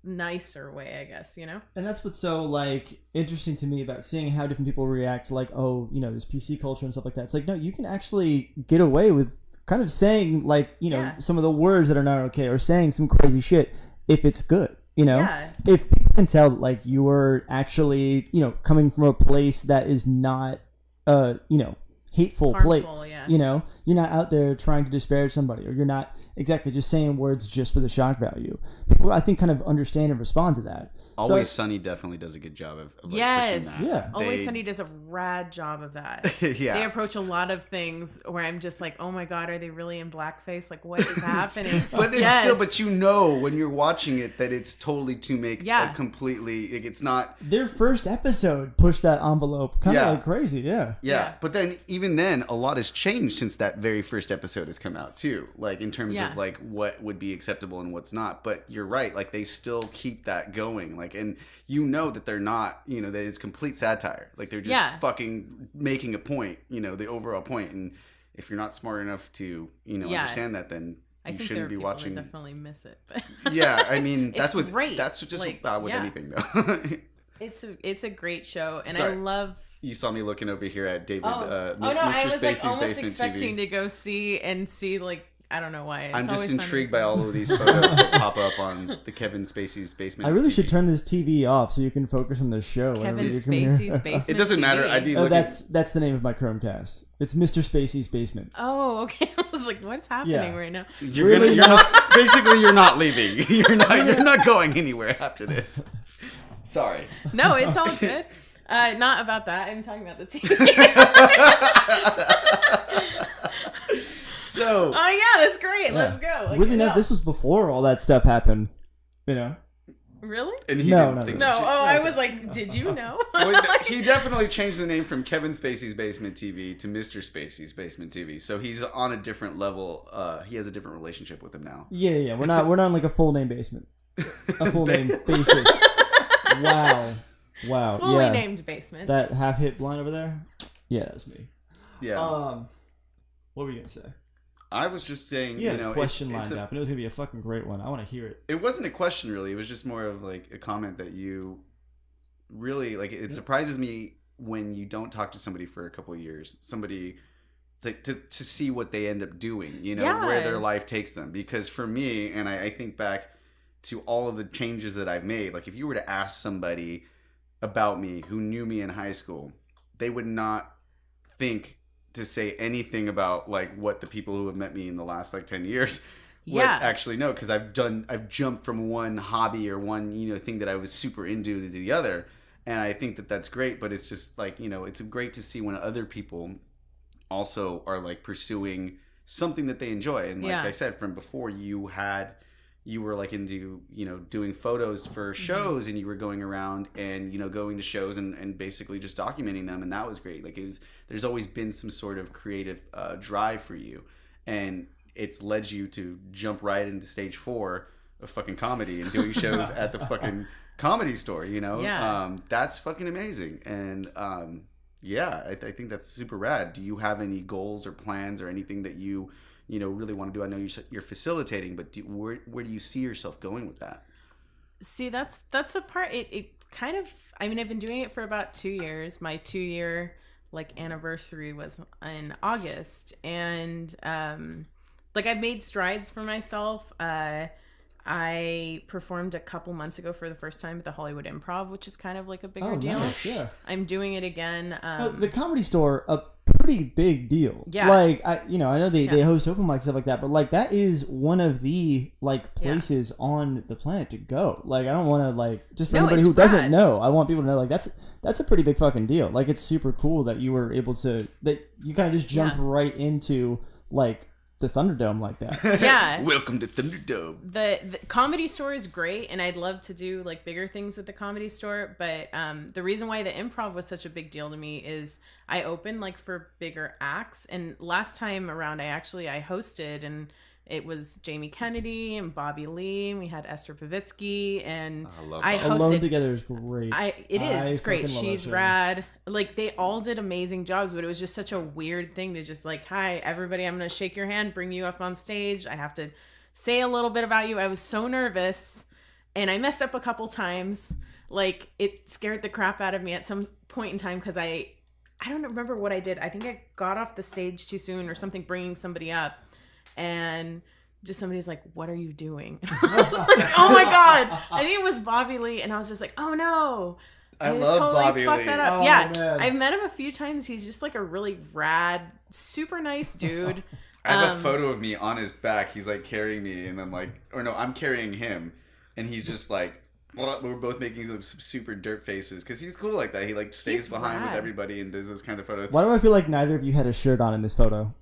nicer way, I guess, And that's what's so like interesting to me about seeing how different people react to like, this PC culture and stuff like that. It's like, no, you can actually get away with kind of saying like, some of the words that are not okay, or saying some crazy shit if it's good, if people can tell that like you are actually, coming from a place that is not, hateful harmful, place, yeah. You're not out there trying to disparage somebody, or you're not exactly just saying words just for the shock value. People, I think, kind of understand and respond to that. Always Sunny definitely does a good job of like, yes, pushing that. Yeah. Always Sunny does a rad job of that. Yeah, they approach a lot of things where I'm just like, oh my god, are they really in blackface? Like, what is happening? But it's still, but when you're watching it, that it's totally to make a completely. It's not their first episode pushed that envelope kind of like crazy. Yeah. But then even then, a lot has changed since that very first episode has come out too. Like in terms of like what would be acceptable and what's not. But you're right. Like they still keep that going. Like, and that they're not, that it's complete satire. Like they're just fucking making a point, the overall point. And if you're not smart enough to, understand that, then you shouldn't be watching. I definitely miss it. But yeah, I mean, that's great. That's just like, with anything though. It's a great show, and Sorry. I love. You saw me looking over here at David. Mr. I was like almost Basement expecting TV. to go see like. I don't know why. I'm just intrigued by all of these photos that pop up on the Kevin Spacey's Basement. I really TV. should turn this TV off so you can focus on the show. Kevin Spacey's Basement. It doesn't matter. I'd be looking. That's the name of my Chromecast. It's Mr. Spacey's Basement. Oh, okay. I was like, what's happening right now? You're not leaving. You're not going anywhere after this. Sorry. No, it's all good. Not about that. I'm talking about the TV. So. Oh yeah, that's great. Yeah. Let's go. Like, Really, no, this was before all that stuff happened. You know. Really? And he No, didn't no, think No. to Oh, I was like, did you know? Well, no, he definitely changed the name from Kevin Spacey's Basement TV to Mr. Spacey's Basement TV. So he's on a different level. He has a different relationship with him now. Yeah. We're not on like a full name basement. A full name basis. Wow. Fully yeah. named basement. That half hit blind over there. Yeah, that's me. Yeah. What were you gonna say? I was just saying, You had you know, a question it's lined up, and it was gonna be a fucking great one. I want to hear it. It wasn't a question really. It was just more of like a comment that you really like. It surprises me when you don't talk to somebody for a couple of years. Somebody to see what they end up doing, you know, Yeah. where their life takes them. Because for me, and I think back to all of the changes that I've made. Like if you were to ask somebody about me who knew me in high school, they would not think to say anything about like what the people who have met me in the last like 10 years would Yeah. actually know, because I've jumped from one hobby or one, you know, thing that I was super into to the other, and I think that that's great. But it's just like, you know, it's great to see when other people also are like pursuing something that they enjoy. And like Yeah. I said, from before, you were like into, you know, doing photos for shows, and you were going around and, you know, going to shows and basically just documenting them. And that was great. Like there's always been some sort of creative drive for you, and it's led you to jump right into stage 4 of fucking comedy and doing shows at the fucking Comedy Store, you know? Yeah. That's fucking amazing. And yeah, I think that's super rad. Do you have any goals or plans or anything that you know, really want to do? I know you're facilitating, but where do you see yourself going with that? See, that's a part. It kind of. I mean, I've been doing it for about 2 years. My 2-year like anniversary was in August, and like I've made strides for myself. I performed a couple months ago for the first time at the Hollywood Improv, which is kind of like a bigger deal. Nice, yeah. I'm doing it again. The Comedy Store, a pretty big deal. Yeah. Like I know they host open mics, stuff like that, but like that is one of the like places on the planet to go. Like I don't want to like, just for anybody who doesn't know, I want people to know like that's a pretty big fucking deal. Like it's super cool that you were able to, that you kind of just jumped right into like the Thunderdome like that. Yeah. Welcome to Thunderdome. The Comedy Store is great, and I'd love to do like bigger things with the Comedy Store, but the reason why the Improv was such a big deal to me is I opened like for bigger acts, and last time around I hosted, and it was Jamie Kennedy and Bobby Lee, and we had Esther Pavitsky, and I hosted. Alone Together is great. It's great. fucking love She's that show. rad. Like they all did amazing jobs, but it was just such a weird thing to just like, hi everybody, I'm gonna shake your hand, bring you up on stage. I have to say a little bit about you. I was so nervous, and I messed up a couple times. Like it scared the crap out of me at some point in time, because I don't remember what I did. I think I got off the stage too soon or something, bringing somebody up, and just somebody's like, what are you doing? I was like, oh my God. I think it was Bobby Lee. And I was just like, oh no. I just love totally Bobby fucked Lee. that up. Oh, Yeah. man. I've met him a few times. He's just like a really rad, super nice dude. I have a photo of me on his back. He's like carrying me, and I'm like, or no, I'm carrying him, and he's just like, we're both making some super dirt faces, because he's cool like that. He like stays He's behind with rad. everybody and does those kind of photos. Why do I feel like neither of you had a shirt on in this photo?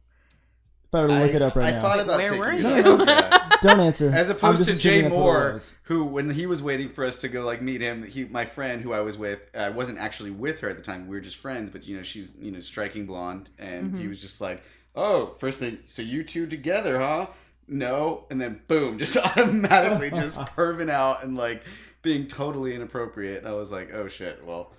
If I were to look it up right I now. thought about Where taking were it you? off, yeah. Don't answer. As I'm opposed just to assuming Jay that's what it Moore, was. who, when he was waiting for us to go like meet him, my friend who I was with, I wasn't actually with her at the time. We were just friends, but you know, she's, you know, striking blonde, and he was just like, "Oh, first thing, so you two together, huh?" No, and then boom, just automatically just perving out and like being totally inappropriate. And I was like, "Oh shit, well,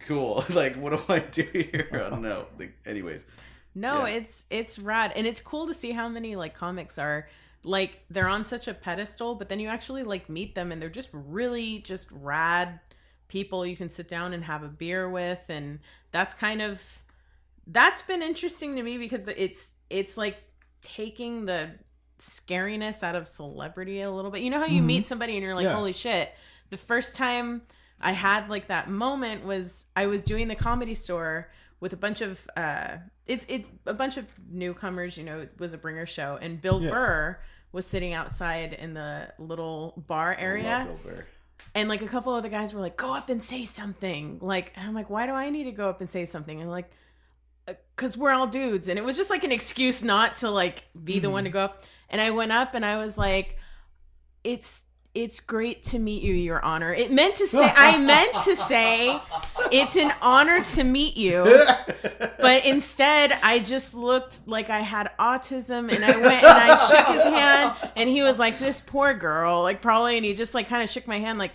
cool. Like, what do I do here? I don't know." Like, anyways. No, Yeah. it's rad, and it's cool to see how many like comics are like, they're on such a pedestal, but then you actually like meet them, and they're just really just rad people you can sit down and have a beer with, and that's been interesting to me, because it's like taking the scariness out of celebrity a little bit. You know how you meet somebody and you're like, Yeah. holy shit. The first time I had like that moment was I was doing the Comedy Store with a bunch of it's a bunch of newcomers, you know. It was a bringer show, and Bill Burr was sitting outside in the little bar area. I love Bill Burr. And like a couple other guys were like, go up and say something. Like, and I'm like, why do I need to go up and say something? And like, because we're all dudes. And it was just like an excuse not to like be the one to go up. And I went up and I was like, it's great to meet you, Your Honor. I meant to say, it's an honor to meet you. But instead, I just looked like I had autism, and I went and I shook his hand, and he was like, this poor girl, like probably, and he just like kind of shook my hand like,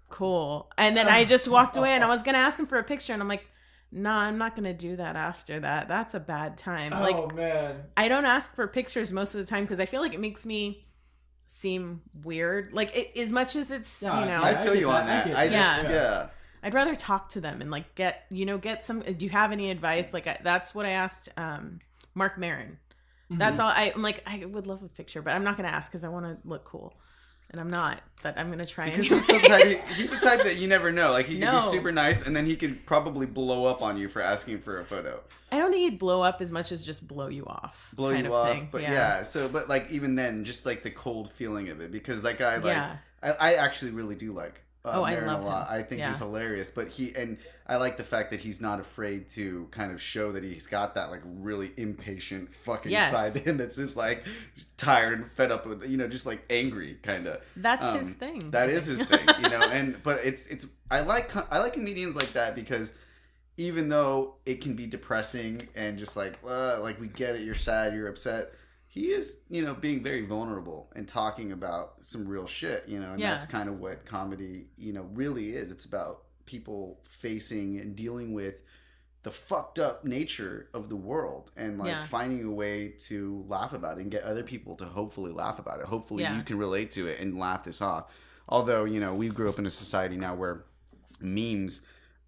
cool. And then I just walked away, and I was going to ask him for a picture, and I'm like, nah, I'm not going to do that after that. That's a bad time. Oh, man. I don't ask for pictures most of the time because I feel like it makes me seem weird, like as much as it's I feel you on that. I'd rather talk to them and like get some. Do you have any advice? Like that's what I asked Mark Maron. That's all. I'm like, I would love a picture, but I'm not gonna ask because I want to look cool, and I'm not. But I'm gonna try. Because anyways. he's the type that you never know. Like he could be super nice, and then he could probably blow up on you for asking for a photo. I don't think he'd blow up as much as just blow you off. But yeah. So, but like even then, just like the cold feeling of it, because that guy, like, I actually really do like Maron I love a lot. him. I think he's hilarious, but I like the fact that he's not afraid to kind of show that he's got that like really impatient fucking side to him that's just like tired and fed up with, just like angry kind of. That's his thing. That is his thing, but it's I like comedians like that because even though it can be depressing and just like we get it, you're sad, you're upset, he is, being very vulnerable and talking about some real shit, and that's kind of what comedy, really is. It's about people facing and dealing with the fucked up nature of the world and like finding a way to laugh about it and get other people to hopefully laugh about it. Hopefully you can relate to it and laugh this off. Although, we grew up in a society now where memes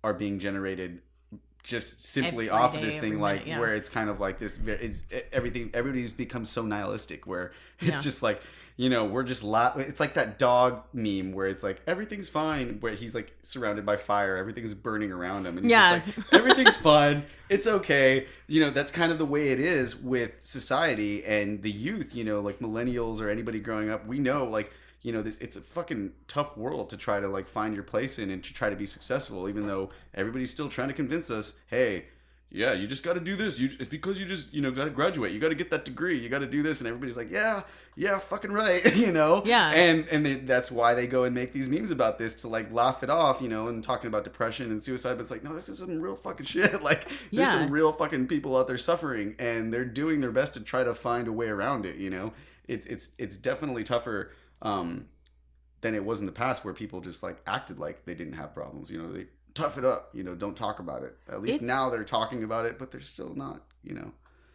are being generated just simply every off day, of this thing, like minute, where it's kind of like this everybody's become so nihilistic where it's just like, we're just it's like that dog meme where it's like everything's fine, where he's like surrounded by fire, everything's burning around him, and he's just like everything's fine, it's okay. That's kind of the way it is with society and the youth, like millennials or anybody growing up. We know, like, it's a fucking tough world to try to like find your place in and to try to be successful, even though everybody's still trying to convince us, hey, yeah, you just got to do this. It's because you just, got to graduate. You got to get that degree. You got to do this. And everybody's like, yeah, fucking right. Yeah. And that's why they go and make these memes about this to like laugh it off, and talking about depression and suicide. But it's like, no, this is some real fucking shit. Like there's some real fucking people out there suffering and they're doing their best to try to find a way around it. It's definitely tougher than it was in the past, where people just like acted like they didn't have problems. They tough it up. Don't talk about it. At least now they're talking about it, but they're still not.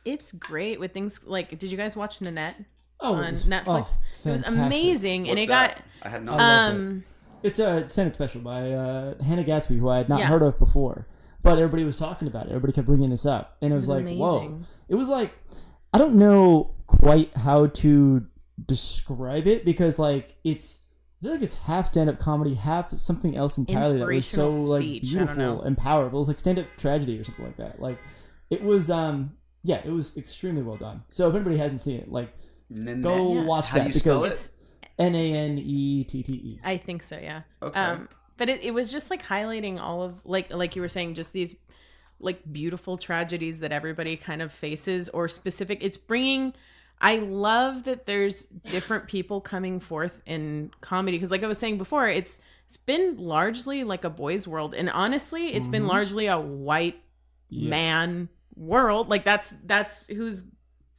It's great with things like. Did you guys watch Nanette on Netflix? It was amazing, What's and it that? got. I had not. It's a Senate special by Hannah Gatsby, who I had not heard of before, but everybody was talking about it. Everybody kept bringing this up, and it was like, amazing. Whoa! It was like, I don't know quite how to describe it, because like I feel like it's half stand-up comedy, half something else entirely that was so like beautiful and powerful. It was like stand-up tragedy or something like that. Like it was it was extremely well done. So if anybody hasn't seen it, like go watch that. How do you spell because Nanette. I think so, yeah. Okay. But it was just like highlighting all of like you were saying, just these like beautiful tragedies that everybody kind of faces, or specific. It's bringing. I love that there's different people coming forth in comedy, because like I was saying before, it's been largely like a boys' world, and honestly, it's been largely a white man world. Like that's who's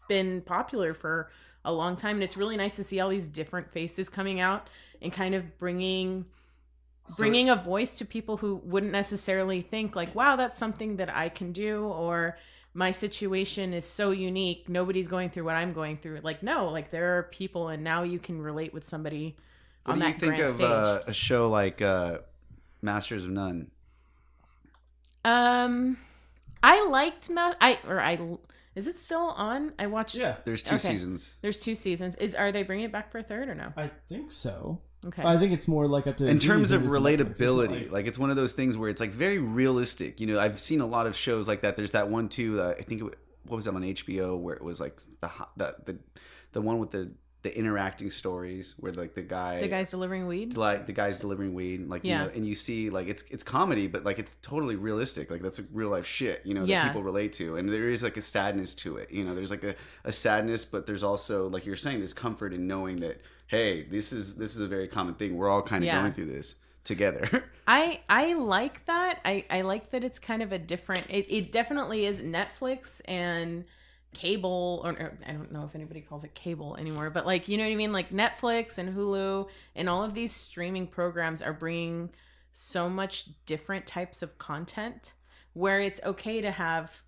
been popular for a long time, and it's really nice to see all these different faces coming out and kind of bringing a voice to people who wouldn't necessarily think like, wow, that's something that I can do, or my situation is so unique, nobody's going through what I'm going through. Like, no, like there are people, and now you can relate with somebody on that grand stage. What do you think of a show like Masters of None? I liked is it still on? I watched. Yeah, there's two seasons. There's 2 seasons. Are they bringing it back for a third or no? I think so. Okay. I think it's more like up to in terms of Netflix, relatability. Like it's one of those things where it's like very realistic. I've seen a lot of shows like that. There's that one too. I think what was that on HBO where it was like the one with the the interacting stories where like the guy's delivering weed. like the guy's delivering weed, like, Yeah. you know, and you see like it's comedy, but like it's totally realistic. Like that's like real life shit, you know, that Yeah. people relate to. And there is like a sadness to it. You know, there's like a sadness, but there's also, like you're saying, this comfort in knowing that, hey, this is a very common thing. We're all kind of Yeah. going through this together. I like that. I like that it's kind of a different. It definitely is Netflix and cable, or I don't know if anybody calls it cable anymore, but like, you know what I mean? Like Netflix and Hulu and all of these streaming programs are bringing so much different types of content where it's okay to have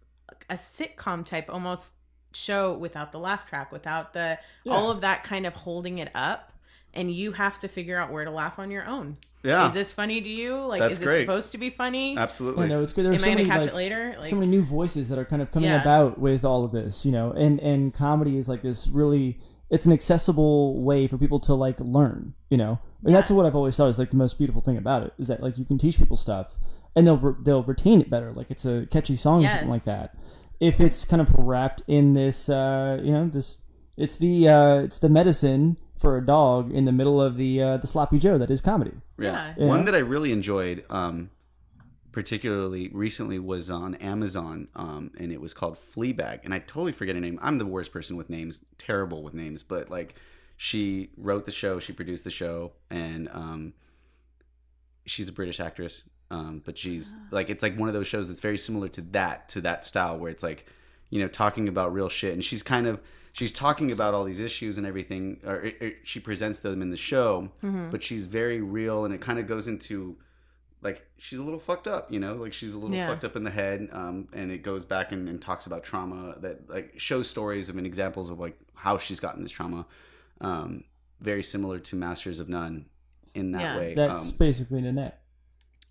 a sitcom type almost show without the laugh track, without the all of that kind of holding it up, and you have to figure out where to laugh on your own. Yeah. Is this funny to you? Like, That's is this great. supposed to be funny? Absolutely. I know it's good. There's Am I so going to many, catch like, it later? Like, so many new voices that are kind of coming Yeah. about with all of this, you know, and comedy is like this really, it's an accessible way for people to like learn, you know, and that's what I've always thought is like the most beautiful thing about it, is that like you can teach people stuff and they'll retain it better. Like it's a catchy song or something like Yes. that. If it's kind of wrapped in this, you know, this, it's the medicine for a dog in the middle of the sloppy Joe that is comedy. Yeah. Yeah. One that I really enjoyed, particularly recently, was on Amazon, and it was called Fleabag. And I totally forget her name. I'm the worst person with names, terrible with names. But like, she wrote the show, she produced the show, and she's a British actress. But she's like, it's like one of those shows that's very similar to that style, where it's like, you know, talking about real shit, and she's talking about all these issues and everything, or she presents them in the show, but she's very real, and it kind of goes into like, she's a little fucked up, you know, like she's a little fucked up in the head, and it goes back and talks about trauma, that like shows stories of and examples of like how she's gotten this trauma, very similar to Masters of None in that way. That's basically Nanette.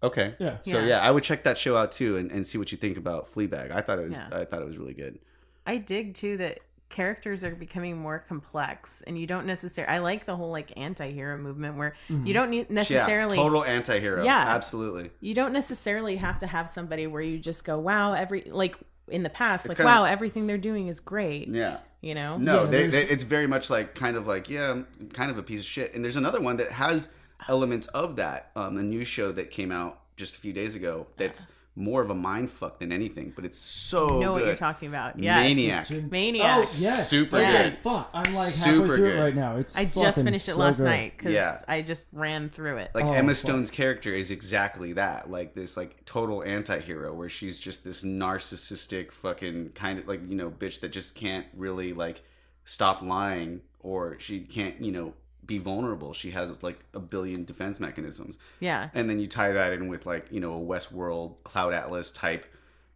Okay. Yeah. So yeah, I would check that show out too, and see what you think about Fleabag. I thought it was really good. I dig too that characters are becoming more complex, and you don't necessarily. I like the whole like anti-hero movement where you don't need necessarily total anti-hero. Yeah. Absolutely. You don't necessarily have to have somebody where you just go, wow, like in the past, It's like kind of- wow, everything they're doing is great. Yeah. You know? No, Yeah, it's very much like kind of like, yeah, I'm kind of a piece of shit. And there's another one that has elements of that. A new show that came out just a few days ago that's more of a mind fuck than anything, but it's so I know good. what you're talking about. Yes. Maniac. Maniac. Oh yes, Super good. Fuck, I'm like Super halfway through good. it right now. It's I just fucking finished it so last good. night because Yeah. I just ran through it. Like Oh, Emma fuck. Stone's character is exactly that, like this like total anti-hero where she's just this narcissistic fucking kind of like, you know, bitch that just can't really like stop lying, or she can't, you know, be vulnerable. She has like a billion defense mechanisms. Yeah. And then you tie that in with like, you know, a Westworld Cloud Atlas type,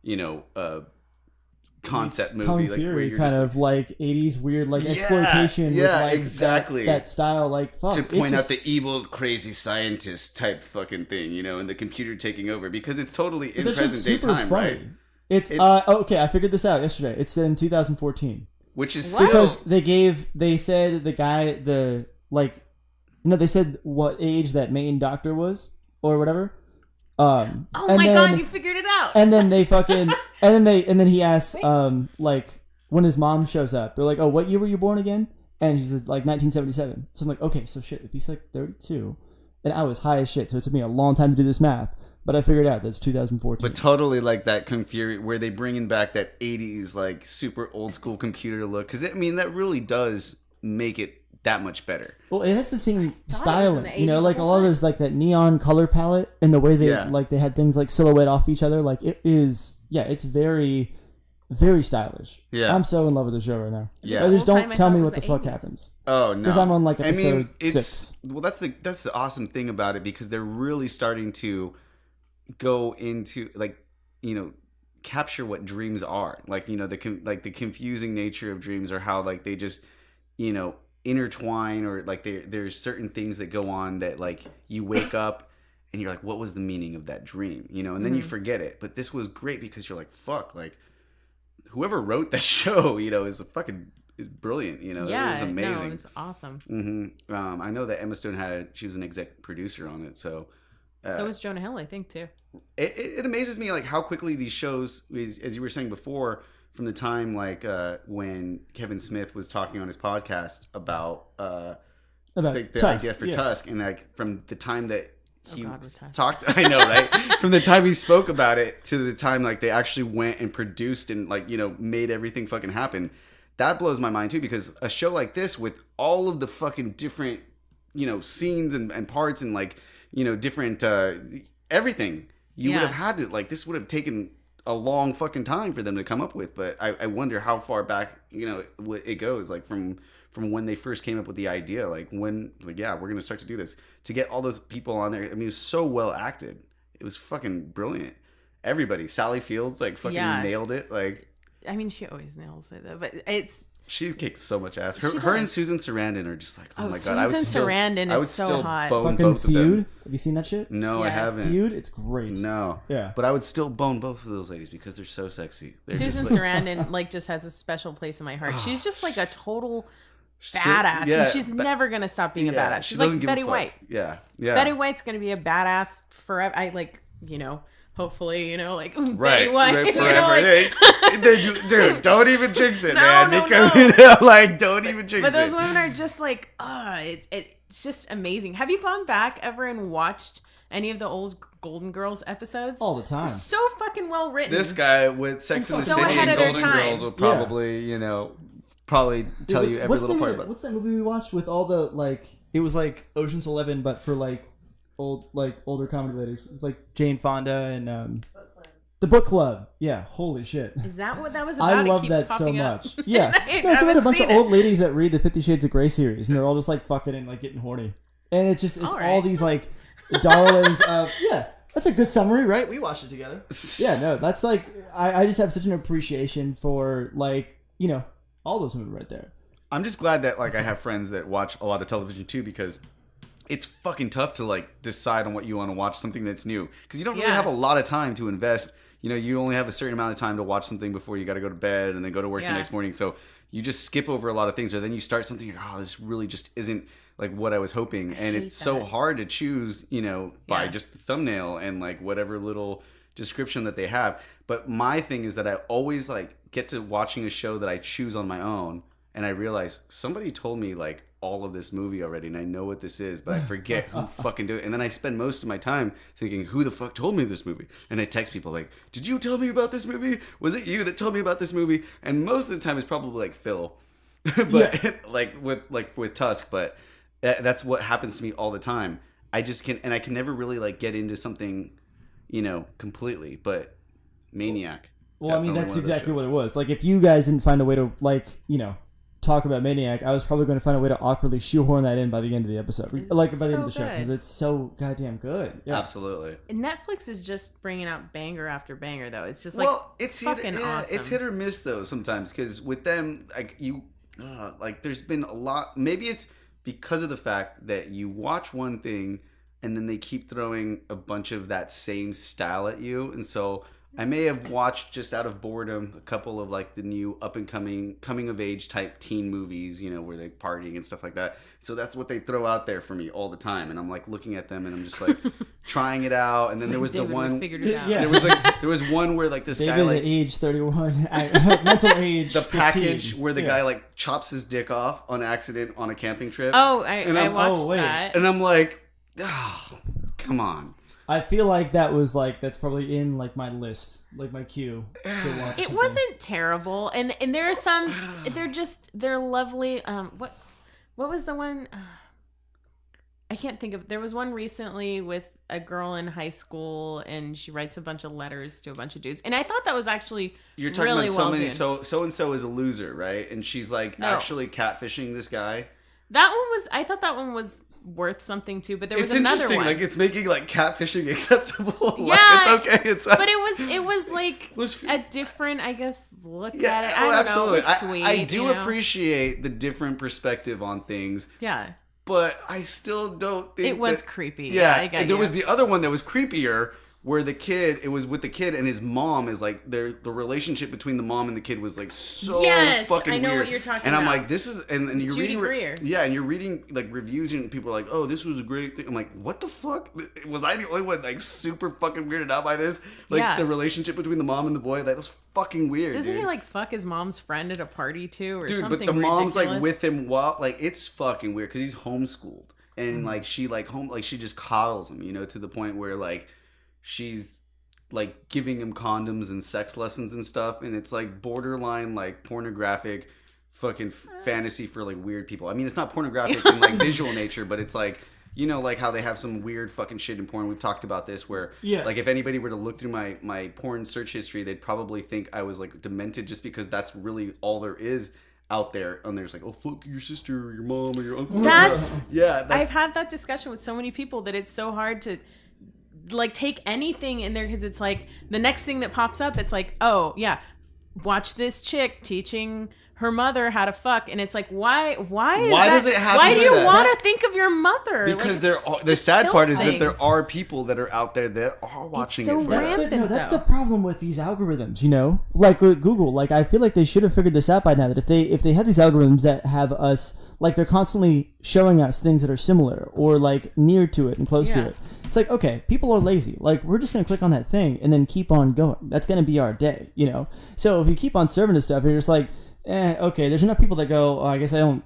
you know, concept movie, Kung like where Fury, you're kind just of like 80s weird like Yeah, exploitation yeah, with like exactly. that style, like fuck. to it's point out just- the evil, crazy scientist type fucking thing, you know, and the computer taking over, because it's totally in that's present just day super time, funny. right? It's okay, I figured this out yesterday. It's in 2014. Which is What? Because still they said the guy, they said what age that main doctor was or whatever. Oh and my then- god, you figured it out. And then they fucking and then he asks like when his mom shows up, they're like, "Oh, what year were you born again?" And she says like 1977. So I'm like, okay, so shit, if he's like 32, and I was high as shit, so it took me a long time to do this math, but I figured out that's 2014. but totally like that Confury, where they bringing back that 80s like super old school computer look, because I mean that really does make it that much better. Well, it has the same it was in styling, the you know, 80s like the a whole lot of time. those like that neon color palette and the way they Yeah. like they had things like silhouette off each other. Like it is, yeah, it's very, very stylish. Yeah. I'm so in love with the show right now. Yeah. So just The whole don't time I tell thought me it what was the the fuck 80s. happens. Oh no! 'Cause I'm on, like, I mean, episode it's 6. well, that's the awesome thing about it, because they're really starting to go into like, you know, capture what dreams are, like, you know, the confusing nature of dreams, or how like they just, you know, intertwine, or like there's certain things that go on that like you wake up and you're like, what was the meaning of that dream, you know, and then you forget it. But this was great because you're like, fuck, like whoever wrote that show, you know, is brilliant, you know. yeah, It was amazing. No, it was awesome. I know that Emma Stone she was an exec producer on it, so So was Jonah Hill, I think, too. it amazes me like how quickly these shows, as you were saying before, from the time like when Kevin Smith was talking on his podcast about the Tusk, idea for Tusk, and like from the time that he God, we're Tusk. talked, I know, right? From the time he spoke about it to the time like they actually went and produced and like made everything fucking happen. That blows my mind too, because a show like this with all of the fucking different scenes and parts and like different everything, you would have had to like this would have taken a long fucking time for them to come up with. But I wonder how far back it goes, like from when they first came up with the idea, like when we're gonna start to do this, to get all those people on there. I mean, it was so well acted. It was fucking brilliant. Everybody, Sally Fields, like fucking nailed it. Like, I mean, she always nails it though, but she kicks so much ass. Her does. and Susan Sarandon are just like, oh my god, Susan Sarandon is so hot. Bone Fucking both of Feud. them. Have you seen that shit? No, I Yes. haven't. Feud. It's great. No. Yeah. But I would still bone both of those ladies because they're so sexy. They're Susan just like, Sarandon like just has a special place in my heart. She's just like a total badass, and she's never gonna stop being a badass. She's like Betty White. Yeah, yeah. Betty White's gonna be a badass forever. I like, hopefully, like Right, Betty White. right, you forever. know, like, Dude, don't even jinx it, No, man. no, Because no. like, don't even jinx but those it. women are just like, it's just amazing. Have you gone back ever and watched any of the old Golden Girls episodes? All the time. They're so fucking well written. This guy with Sex and the So City ahead and of their Golden time. Girls will probably, probably tell you every what's little the part name about of, it. what's that movie we watched with all the like? It was like Ocean's 11, but for like older comedy ladies, with, like Jane Fonda and the Book Club. Yeah, holy shit. Is that what that was about? I love it keeps that so popping up. much. Yeah, I no, it's about a haven't bunch of seen old it. ladies that read the 50 Shades of Grey series, and they're all just like fucking and like getting horny, and it's All all right. these like darlings of That's a good summary, right? We watched it together. Yeah, no, that's like I just have such an appreciation for like all those women right there. I'm just glad that like I have friends that watch a lot of television too, because it's fucking tough to like decide on what you want to watch, something that's new, because you don't really have a lot of time to invest. You only have a certain amount of time to watch something before you got to go to bed and then go to work the next morning. So you just skip over a lot of things, or then you start something like, oh, this really just isn't like what I was hoping, and it's so hard to choose, by just the thumbnail and like whatever little description that they have. But my thing is that I always like get to watching a show that I choose on my own, and I realize somebody told me like all of this movie already, and I know what this is, but I forget who fucking did it. And then I spend most of my time thinking, who the fuck told me this movie? And I text people like, did you tell me about this movie? Was it you that told me about this movie? And most of the time it's probably like Phil, but like with Tusk. But that's what happens to me all the time. I just can, and I can never really like get into something, completely. But Maniac. Well, I mean, that's exactly what it was. Like, if you guys didn't find a way to, like, talk about Maniac, I was probably going to find a way to awkwardly shoehorn that in by the end of the episode. By the end of the show, because it's so goddamn good. Yeah. Absolutely. Netflix is just bringing out banger after banger, though. It's just like it's fucking awesome. It's hit or miss though sometimes, because with them, like there's been a lot. Maybe it's because of the fact that you watch one thing and then they keep throwing a bunch of that same style at you, and so I may have watched, just out of boredom, a couple of like the new up and coming of age type teen movies, where they're partying and stuff like that. So that's what they throw out there for me all the time, and I'm like looking at them and I'm just like trying it out. And then there was David the one figured it out. Yeah. there was one where like this David guy like at age 31, mental age the 15. package where the guy like chops his dick off on accident on a camping trip. Oh, I watched wait. that. And I'm like, come on. I feel like that's probably in like my list, like my queue to watch. It something. wasn't terrible, and there are some. They're lovely. What was the one? I can't think of. There was one recently with a girl in high school, and she writes a bunch of letters to a bunch of dudes, and I thought that was actually You're talking really about well somebody. done. So and so is a loser, right? And she's like No. actually catfishing this guy. That one was. I thought that one was worth something too, but there was It's another interesting. one. Like it's making like catfishing acceptable. Yeah, like, it's okay. It's but it was like was- a different, I guess, look yeah, at it. I don't absolutely. know. It was sweet. I do you know? appreciate the different perspective on things, Yeah, but I still don't think it was that- creepy. Yeah, I get and there you. was the other one that was creepier, where it was with the kid and his mom is like the relationship between the mom and the kid was like so fucking I know weird. what you're talking and I'm about. like, this is and you're Judy reading Greer. and you're reading like reviews and people are like, oh, this was a great thing. I'm like, what the fuck? Was I the only one like super fucking weirded out by this? Like the relationship between the mom and the boy, that was fucking weird. Doesn't dude. he like fuck his mom's friend at a party too, or Dude, something? but the mom's ridiculous? like with him while like it's fucking weird because he's homeschooled and like she she just coddles him, you know, to the point where like she's like giving him condoms and sex lessons and stuff, and it's like borderline like pornographic fucking fantasy for like weird people. I mean, it's not pornographic in like visual nature, but it's like, you know, like how they have some weird fucking shit in porn. We've talked about this where like if anybody were to look through my porn search history, they'd probably think I was like demented just because that's really all there is out there. And there's like, oh, fuck your sister or your mom or your uncle. I've had that discussion with so many people that it's so hard to like take anything in there because it's like the next thing that pops up, it's like, oh yeah, watch this chick teaching her mother how to fuck, and it's like, why does it have why do you want to think of your mother? Because like, the sad part is things. that there are people that are out there that are watching so it. That's the problem with these algorithms, you know? Like with Google, like I feel like they should have figured this out by now, that if they had these algorithms that have us, like they're constantly showing us things that are similar or like near to it and close to it. It's like, okay, people are lazy. Like, we're just going to click on that thing and then keep on going. That's going to be our day, you know? So if you keep on serving this stuff, you're just like, okay, there's enough people that go, oh, I guess I don't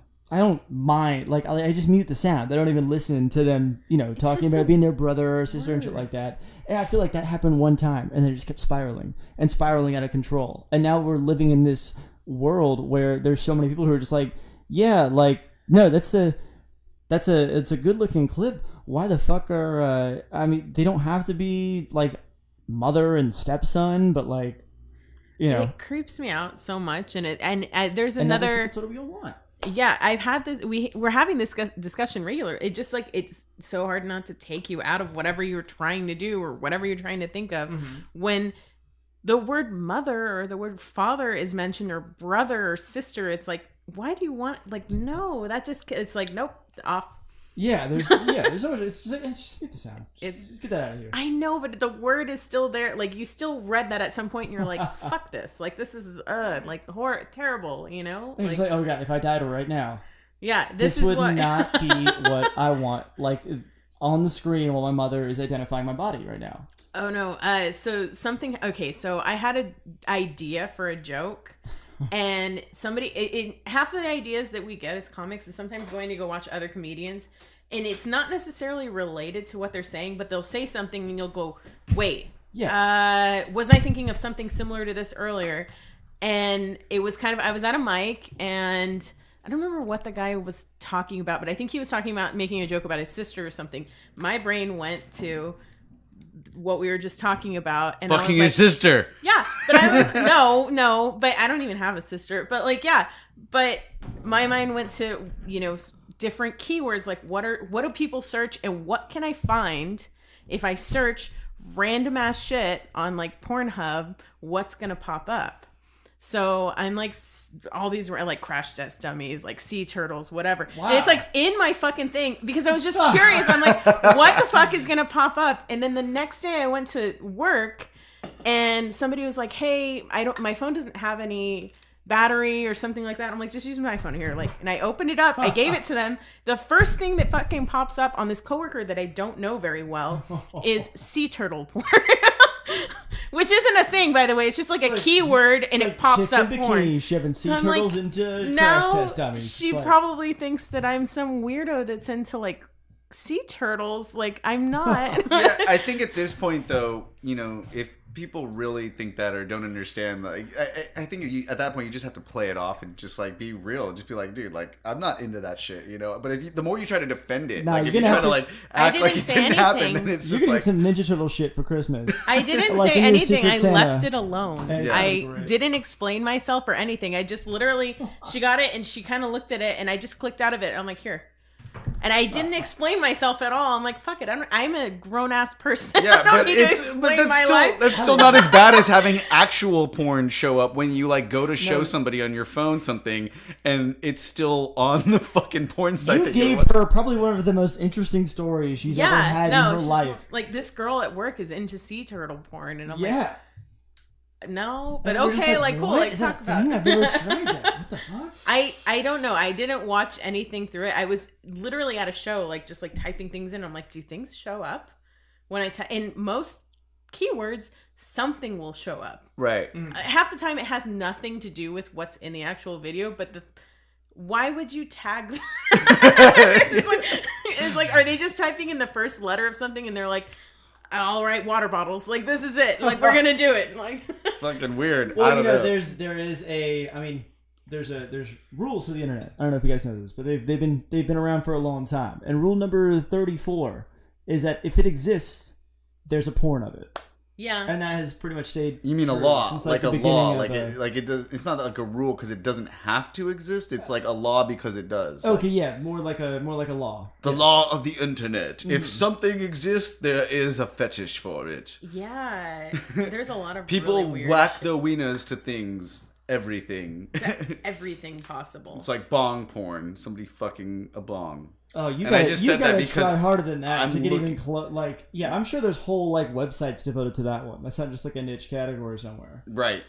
mind. Like, I just mute the sound. I don't even listen to them, you know, talking about being their brother or sister and shit like that. And I feel like that happened one time and then it just kept spiraling out of control. And now we're living in this world where there's so many people who are just like, yeah, like, no, it's a good looking clip. Why the fuck are I mean, they don't have to be like mother and stepson, but like, you know, it creeps me out so much. And there's another. That's what we all want. Yeah, I've had this. We're having this discussion regular. It just like it's so hard not to take you out of whatever you're trying to do or whatever you're trying to think of when the word mother or the word father is mentioned or brother or sister. It's like, why do you want like no? That just it's like nope, off. Yeah, there's so much. It's just get this out. Just get that out of here. I know, but the word is still there. Like you still read that at some point, and you're like, "Fuck this! Like this is like terrible." You know? It's just like, oh god, if I died right now, yeah, this would not be what I want. Like on the screen while my mother is identifying my body right now. Oh no. So something. Okay, so I had an idea for a joke. And somebody, half of the ideas that we get as comics is sometimes going to go watch other comedians, and it's not necessarily related to what they're saying, but they'll say something and you'll go, wait, was I thinking of something similar to this earlier? And it was kind of, I was at a mic and I don't remember what the guy was talking about, but I think he was talking about making a joke about his sister or something. My brain went to what we were just talking about, and fucking I was his sister. Yeah, but I was no, but I don't even have a sister. But like, yeah, but my mind went to, you know, different keywords like what do people search and what can I find if I search random ass shit on like Pornhub? What's gonna pop up? So I'm like, all these were like crash test dummies, like sea turtles, whatever. Wow. And it's like in my fucking thing because I was just curious. I'm like, what the fuck is going to pop up? And then the next day I went to work and somebody was like, hey, my phone doesn't have any battery or something like that. I'm like, just use my phone here. Like, and I opened it up. I gave it to them. The first thing that fucking pops up on this coworker that I don't know very well is sea turtle porn. Which isn't a thing, by the way. It's just like a keyword, and it pops up porn. Shipping sea turtles like, into crash test dummies. She probably thinks that I'm some weirdo that's into like sea turtles. Like I'm not. Yeah, I think at this point, though, you know, if people really think that or don't understand, like I think at that point you just have to play it off and just like be real, just be like, dude, like I'm not into that shit, you know. But if the more you try to defend it, like if you try to like act like it didn't happen, then it's just like some Ninja Turtle shit for Christmas. I didn't like say anything. I Santa. left it alone. Yeah. I didn't explain myself or anything. I just literally she got it and she kind of looked at it and I just clicked out of it. I'm like, here. And I didn't explain myself at all. I'm like, fuck it. I'm a grown ass person. Yeah, I don't but need to explain my life. that's still not as bad as having actual porn show up when you like go to show somebody on your phone something and it's still on the fucking porn site. You gave her probably one of the most interesting stories she's ever had in her life. Like, this girl at work is into sea turtle porn, and I'm like, Yeah. no, but And we're just okay, like cool, what like is talk that about thing? it. I've never tried that. What the fuck? I don't know. I didn't watch anything through it. I was literally at a show, like just like typing things in. I'm like, do things show up when I type in most keywords? Something will show up. Right. Half the time, it has nothing to do with what's in the actual video, but why would you tag that? it's like, are they just typing in the first letter of something and they're like, all right, water bottles. Like, this is it. Like, we're gonna do it. Like, fucking weird. Well, I don't know. There's rules to the internet. I don't know if you guys know this, but they've been around for a long time. And rule number 34 is that if it exists, there's a porn of it. yeah. And that has pretty much stayed. You mean a true law, since, like the a beginning law, of, like it does. It's not like a rule because it doesn't have to exist. It's like a law because it does. Okay, yeah, more like a law. The law of the internet. If something exists, there is a fetish for it. Yeah. There's a lot of People really weird whack shit. their wieners to things. Everything. Everything possible. It's like bong porn. Somebody fucking a bong. Oh, you And I gotta, just you said that gotta because try harder than that I'm to get looking- even close. Like, yeah, I'm sure there's whole like websites devoted to that one. That's not just like a niche category somewhere. Right.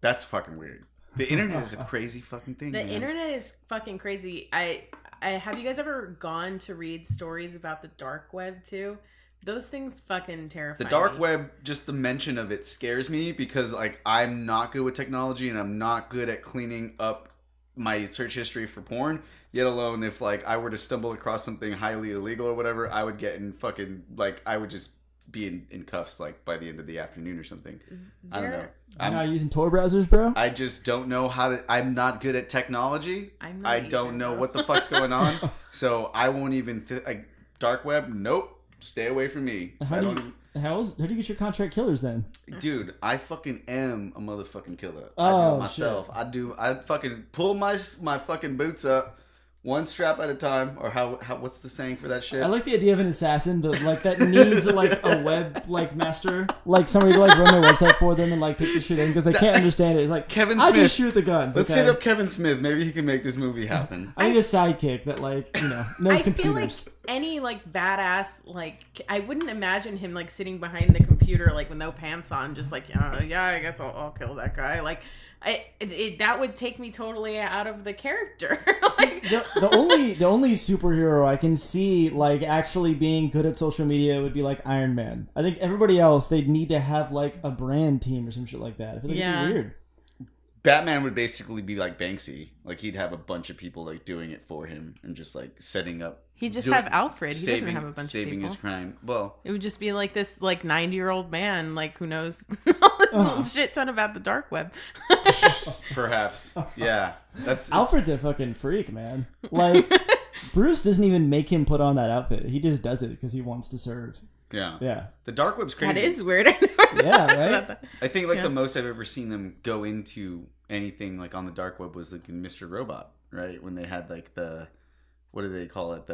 That's fucking weird. The internet is a crazy fucking thing. The man. internet is fucking crazy. I have you guys ever gone to read stories about the dark web too? Those things fucking terrify The dark me. web, just the mention of it scares me because like I'm not good with technology and I'm not good at cleaning up my search history for porn. Yet alone if like I were to stumble across something highly illegal or whatever, I would get in fucking like I would just be in cuffs like by the end of the afternoon or something. I don't know. You're not using Tor browsers, bro? I just don't know how to. I'm not good at technology. I'm not I don't either, know bro. what the fuck's going on. So I won't even. Like, dark web, nope. Stay away from me. How do you get your contract killers then? Dude, I fucking am a motherfucking killer. I Oh, do it myself. shit. I fucking pull my fucking boots up, one strap at a time, or how what's the saying for that shit? I like the idea of an assassin, but like that needs like a web like master, like somebody to like run their website for them and like take the shit in because they can't understand it. It's like Kevin I Smith. just shoot the guns. Let's okay? hit up Kevin Smith. Maybe he can make this movie happen. I need a sidekick that like knows I feel like computers. any like badass like I wouldn't imagine him like sitting behind the computer like with no pants on, just like yeah, I guess I'll kill that guy. Like that would take me totally out of the character. Like, the only superhero I can see like actually being good at social media would be like Iron Man. I think everybody else they'd need to have like a brand team or some shit like that. I feel like it'd be weird. Batman would basically be like Banksy. Like he'd have a bunch of people like doing it for him and just like setting up. he just have Alfred. He doesn't have a bunch of saving people. his crime. Well, It would just be like this like 90-year-old man like who knows a shit ton about the dark web. perhaps. Yeah. That's Alfred's a fucking freak, man. Like Bruce doesn't even make him put on that outfit. He just does it because he wants to serve. Yeah. Yeah. The dark web's crazy. That is weird. I never Yeah, thought right? about that. I think like Yeah. the most I've ever seen them go into anything like on the dark web was like in Mr. Robot, right? When they had like the what do they call it?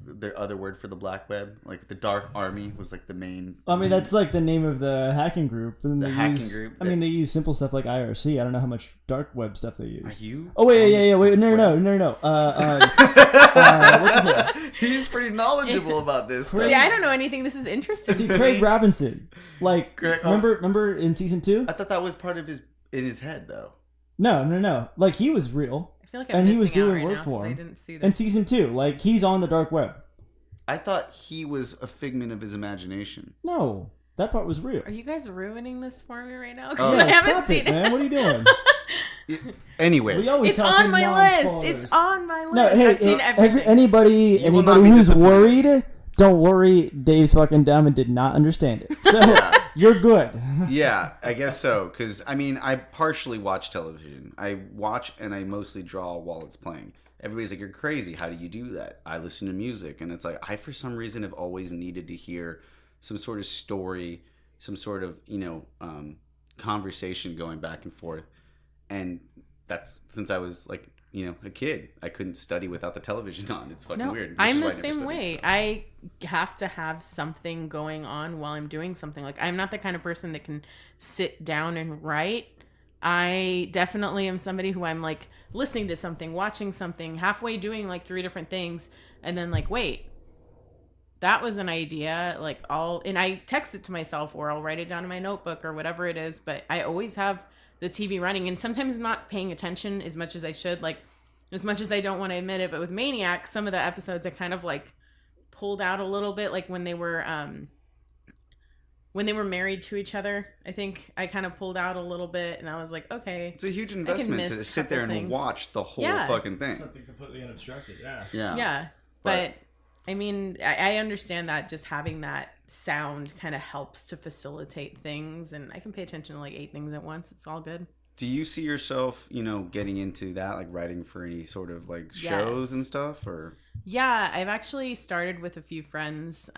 Their other word for the black web, like the dark army was like the main. I mean, that's like the name of the hacking group. And The they hacking use, group I mean, they use simple stuff like IRC. I don't know how much dark web stuff they Are use. you? Oh wait, yeah. Wait, no. What's his name? He's pretty knowledgeable about this. Craig- Stuff. See, I don't know anything. This is interesting. See, to Craig me. Robinson. Like, Craig- remember in season 2? I thought that was part of his head though. No. Like he was real. I feel like I'm And he was missing out doing right work now for 'cause I him. didn't see In this. season 2, like he's on the dark web. I thought he was a figment of his imagination. No, that part was real. Are you guys ruining this for me right now? Oh. Because I haven't stop seen it, man. What are you doing? Anyway, We always It's talking on my non-spoilers. list. It's on my list. No, hey, I've seen everything. anybody You will not be who's disappointed. worried, don't worry. Dave's fucking dumb and did not understand it. So you're good. yeah, I guess so. Because I mean, I partially watch television. I watch and I mostly draw while it's playing. Everybody's like, "You're crazy. How do you do that?" I listen to music, and it's like I, for some reason, have always needed to hear some sort of story, some sort of conversation going back and forth. And that's since I was like a kid. I couldn't study without the television on. It's fucking No, weird. Which I'm is the why I never same studied, way. so. I have to have something going on while I'm doing something. Like, I'm not the kind of person that can sit down and write. I definitely am somebody who I'm like listening to something, watching something, halfway doing like 3 different things, and then like, wait, that was an idea. Like, and I text it to myself, or I'll write it down in my notebook or whatever it is. But I always have the TV running, and sometimes I'm not paying attention as much as I should. Like, as much as I don't want to admit it, but with Maniac, some of the episodes I kind of like pulled out a little bit, like when they were married to each other. I think I kind of pulled out a little bit, and I was like, okay, It's a huge investment miss to a sit there couple and things. watch the whole Yeah. fucking thing. Something completely unobstructed. Yeah. Yeah. but I mean, I understand that just having that sound kind of helps to facilitate things, and I can pay attention to like 8 things at once. It's all good. Do you see yourself, getting into that, like writing for any sort of like shows Yes. and stuff, or? Yeah, I've actually started with a few friends.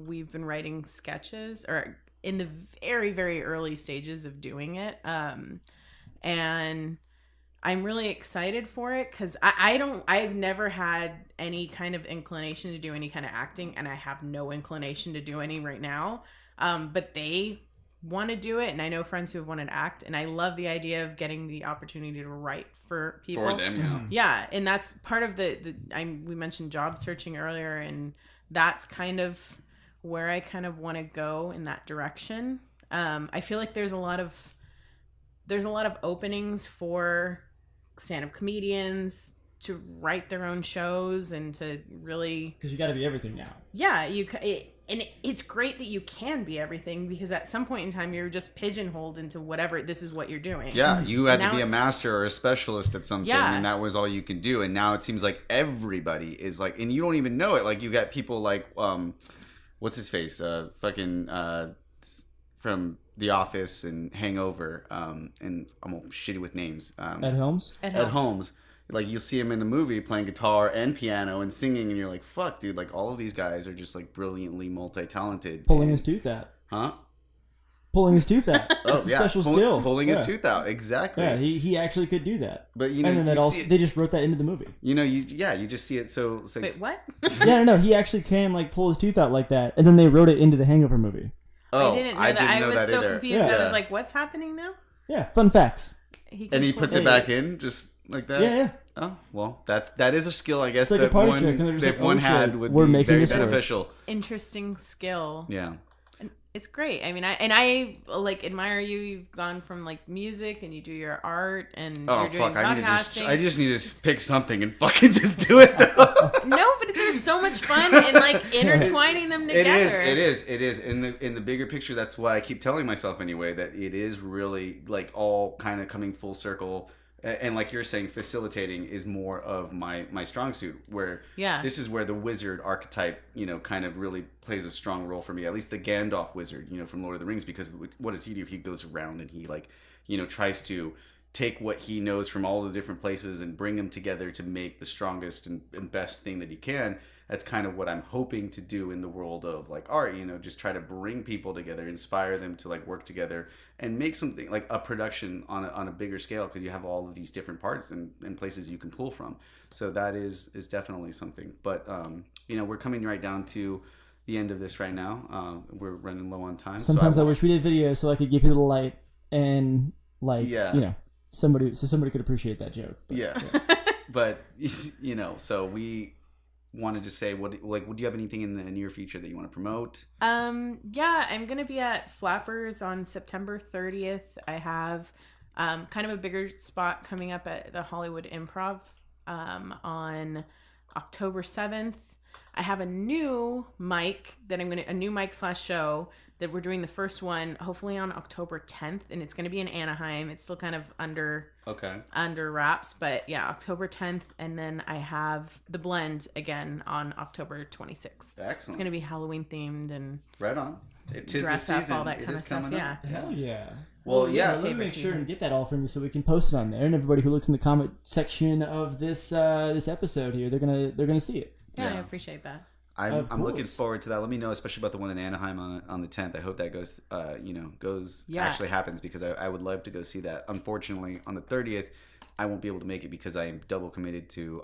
We've been writing sketches, or in the very, very early stages of doing it. And I'm really excited for it because I've never had any kind of inclination to do any kind of acting, and I have no inclination to do any right now. But they want to do it, and I know friends who have wanted to act, and I love the idea of getting the opportunity to write for people. For them, yeah. Yeah, and that's part of we mentioned job searching earlier, and that's kind of where I kind of want to go in that direction. I feel like there's a lot of openings for stand-up comedians to write their own shows and to really, Because you got to be everything now. yeah, it's great that you can be everything, because at some point in time you're just pigeonholed into whatever this is what you're doing. Yeah, you had to Now be a it's- master or a specialist at something, Yeah. and that was all you could do. And now it seems like everybody is like, and you don't even know it. Like, you got people like, what's his face, from The Office and Hangover, and I'm all shitty with names. Ed Helms? It Ed helps. Holmes. Like, you'll see him in the movie playing guitar and piano and singing, and you're like, fuck, dude, like, all of these guys are just like brilliantly multi-talented. Pulling and- his tooth out. Huh? Pulling his tooth out. That's a special skill. Pulling Yeah. his tooth out, exactly. Yeah, he actually could do that. But And then that you also see it- they just wrote that into the movie. you just see it so Wait, what? Yeah, no, he actually can like pull his tooth out like that, and then they wrote it into the Hangover movie. Oh, I didn't know that. I was so either. confused. Yeah. I was like, what's happening now? Yeah, fun facts. And he puts it back in just like that. Yeah, yeah. Oh well, that is a skill, I guess, It's like a that party one trick, and they're just that like, one oh, had shit, would we're be making very this work. beneficial. Interesting skill. Yeah. And it's great. I mean, I like admire you. You've gone from like music, and you do your art, and Oh you're doing fuck! podcasting. I just need to pick something and fucking just do it though. No, but there's so much fun in like intertwining them together. It is. In the bigger picture, that's what I keep telling myself anyway. That it is really like all kind of coming full circle. And like you're saying, facilitating is more of my strong suit. Where Yeah. this is where the wizard archetype, kind of really plays a strong role for me. At least the Gandalf wizard, from Lord of the Rings. Because what does he do? He goes around and he tries to take what he knows from all the different places and bring them together to make the strongest and best thing that he can. That's kind of what I'm hoping to do in the world of like art, just try to bring people together, inspire them to like work together and make something like a production on a bigger scale, because you have all of these different parts and places you can pull from. So that is definitely something. But, we're coming right down to the end of this right now. We're running low on time. Sometimes I wish we did video so I could give you the light and like somebody could appreciate that joke. But, Yeah. But, so we wanted to say, do you have anything in the near future that you want to promote? Yeah, I'm gonna be at Flappers on September 30th. I have kind of a bigger spot coming up at the Hollywood Improv on October 7th. I have a new mic a new mic / show that we're doing the first one hopefully on October 10th, and it's going to be in Anaheim. It's still kind of under wraps, but yeah, October 10th. And then I have The Blend again on October 26th. Excellent. It's going to be Halloween themed and Right on. It is dress the up, season. all that It kind is of stuff. coming Yeah. up. Hell yeah. Well, yeah. Let me Favorite make sure season. and get that all from you so we can post it on there, and everybody who looks in the comment section of this this episode here, they're gonna see it. Yeah, I Yeah. appreciate that. Of I'm looking course. forward to that. Let me know, especially about the one in Anaheim on the 10th. I hope that goes, Yeah. actually happens, because I would love to go see that. Unfortunately, on the 30th, I won't be able to make it because I am double committed to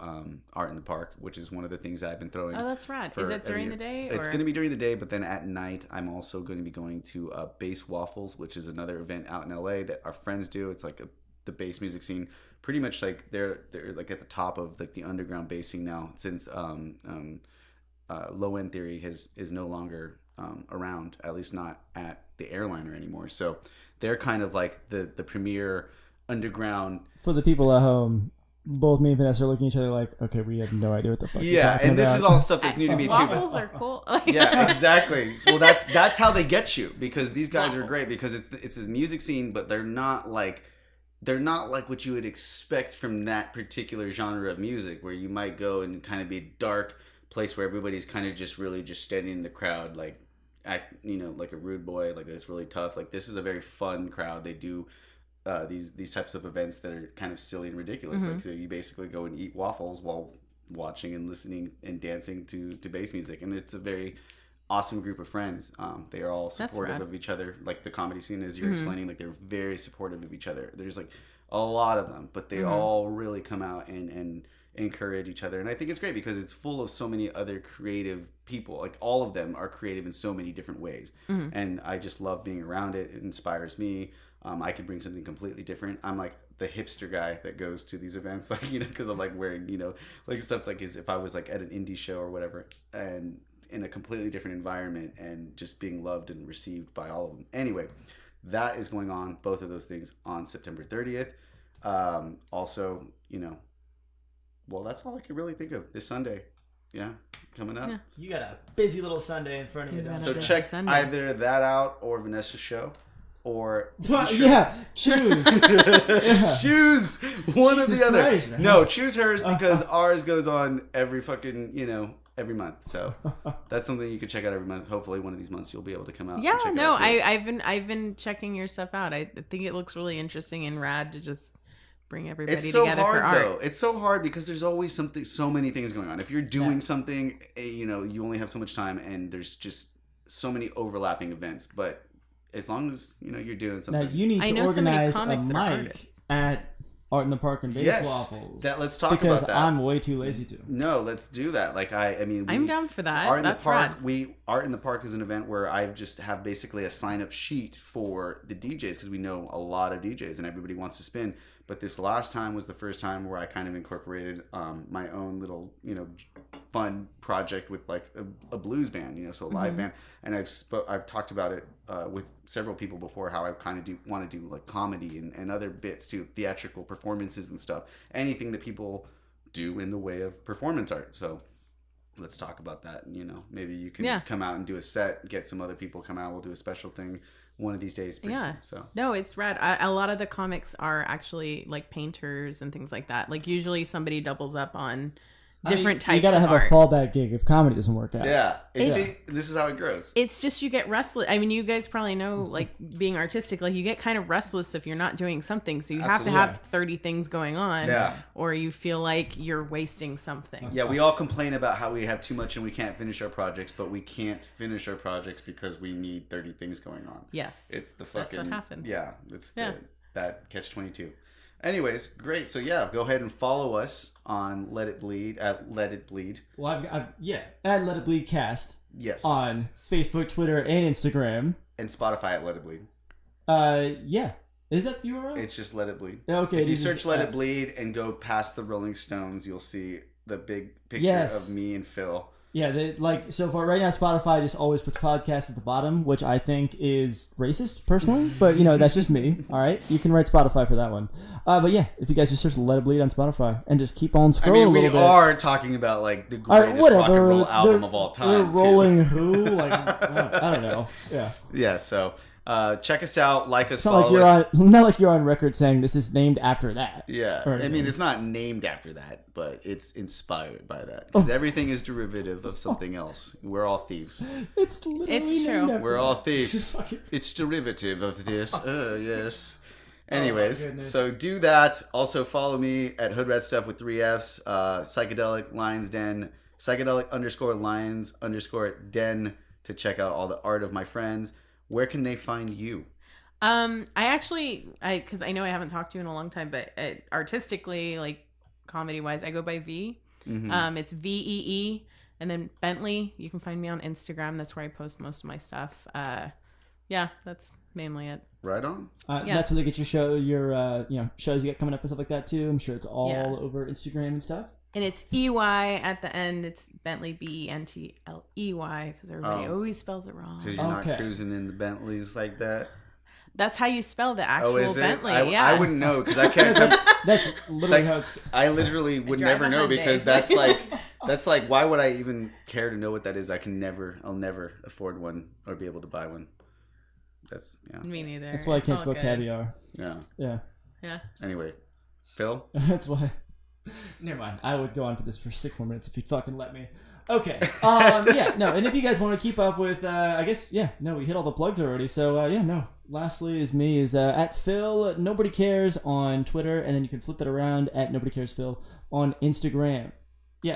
Art in the Park, which is one of the things I've been throwing. Oh, that's rad. Is it during the day? It's going to be during the day, but then at night, I'm also going to be going to Bass Waffles, which is another event out in LA that our friends do. It's like the bass music scene. Pretty much like they're like at the top of like the underground bass scene now, since Low End Theory is no longer around, at least not at the Airliner anymore. So they're kind of like the premier underground. For the people at home, both me and Vanessa are looking at each other like, okay, we have no idea what the fuck you're talking and this about. is all stuff that's new to me too. Waffles are cool. Yeah, exactly. Well, that's how they get you, because these guys are great, because it's this music scene, but they're not like what you would expect from that particular genre of music, where you might go and kind of be a dark place where everybody's kind of just really just standing in the crowd, like act, like a rude boy, like it's really tough. Like, this is a very fun crowd. They do these types of events that are kind of silly and ridiculous. Like, so you basically go and eat waffles while watching and listening and dancing to bass music, and it's a very awesome group of friends. They are all supportive of each other. Like the comedy scene, as you're explaining, like they're very supportive of each other. There's like a lot of them, but they all really come out and encourage each other. And I think it's great because it's full of so many other creative people. Like, all of them are creative in so many different ways. And I just love being around it. It inspires me. I could bring something completely different. I'm like the hipster guy that goes to these events, like, because I'm like wearing, like stuff like as if I was like at an indie show or whatever, and in a completely different environment, and just being loved and received by all of them. Anyway, that is going on, both of those things, on September 30th. Also, well, that's all I could really think of this Sunday. Yeah, coming up. Yeah. You got a busy little Sunday in front of you. You got So a busy check Sunday. either that out or Vanessa's show, or Yeah, choose. Yeah. choose one Jesus or the other. Christ, man. No, choose hers, because ours goes on every fucking every month. So that's something you can check out every month. Hopefully one of these months you'll be able to come out. Yeah, and check it no, out too. I've been checking your stuff out. I think it looks really interesting and rad to just bring everybody It's so together hard for art. though. It's so hard because there's always so many things going on. If you're doing something, you only have so much time, and there's just so many overlapping events. But as long as you're doing something, Now you need I to know so many organize a comics that are mic artists. at Art in the Park and Bass Yes, Waffles. let's talk because about that. I'm way too lazy to. No, let's do that. Like I'm down for that. Art in That's the Park. rad. Art in the Park is an event where I just have basically a sign up sheet for the DJs, because we know a lot of DJs and everybody wants to spin. But this last time was the first time where I kind of incorporated my own little fun project with like a blues band, so a live band. And I've talked about it with several people before, how I kind of want to do like comedy and other bits too, theatrical performances and stuff, anything that people do in the way of performance art. So let's talk about that. Maybe you can come out and do a set, get some other people come out. We'll do a special thing one of these days. Pretty soon, so No, it's rad. A lot of the comics are actually like painters and things like that. Like, usually somebody doubles up on different types of art. You gotta have a fallback gig if comedy doesn't work out. yeah, see, this is how it grows. It's just you get restless. I mean, you guys probably know, like, being artistic, like, you get kind of restless if you're not doing something. So you have to have 30 things going on, or you feel like you're wasting something. Yeah, we all complain about how we have too much and we can't finish our projects, but we can't finish our projects because we need 30 things going on. Yes. It's the fucking... That's what happens. Yeah, it's that catch-22. Anyways, great. So yeah, go ahead and follow us on Let It Bleed at Let It Bleed. Well, at Let It Bleed Cast. Yes. On Facebook, Twitter, and Instagram. And Spotify at Let It Bleed. Yeah. Is that the URL? It's just Let It Bleed. Okay. If you search Let It Bleed and go past the Rolling Stones, you'll see the big picture of me and Phil. Yeah, so far right now, Spotify just always puts podcasts at the bottom, which I think is racist, personally. But, that's just me. All right? You can write Spotify for that one. But yeah, if you guys just search Let It Bleed on Spotify and just keep on scrolling a little bit. We are talking about, like, the greatest rock and roll album of all time. We're rolling who? Like, I don't know. Yeah. Yeah, so... check us out, like us, it's not follow like us. Not like you're on record saying this is named after that. Yeah, I mean, it's not named after that, but it's inspired by that. Because everything is derivative of something else. We're all thieves. It's literally It's true. We're all thieves. It's derivative of this. Yes. Anyways, so do that. Also follow me at Hoodrat Stuff with 3 Fs, Psychedelic Lions Den, Psychedelic_Lions_Den to check out all the art of my friends. Where can they find you? Because I know I haven't talked to you in a long time, but artistically, like comedy wise, I go by V. It's VEE, and then Bentley. You can find me on Instagram. That's where I post most of my stuff. Yeah, that's mainly it. Right on. That's where they get your show, your shows you got coming up and stuff like that too. I'm sure it's all over Instagram and stuff. And it's EY at the end. It's Bentley, BENTLEY, because everybody always spells it wrong. Because you're not cruising in the Bentleys like that. That's how you spell the actual Bentley. I wouldn't know because I can't. That's literally how it's. I literally would never know because that's like why would I even care to know what that is? I'll never afford one or be able to buy one. That's me neither. That's why I can't spell caviar. Yeah. Anyway, Phil. That's why. Never mind. I would go on for this for 6 more minutes if you'd fucking let me. Okay. And if you guys want to keep up with, we hit all the plugs already. So, lastly is me is at Phil Nobody Cares on Twitter, and then you can flip that around at Nobody Cares Phil on Instagram.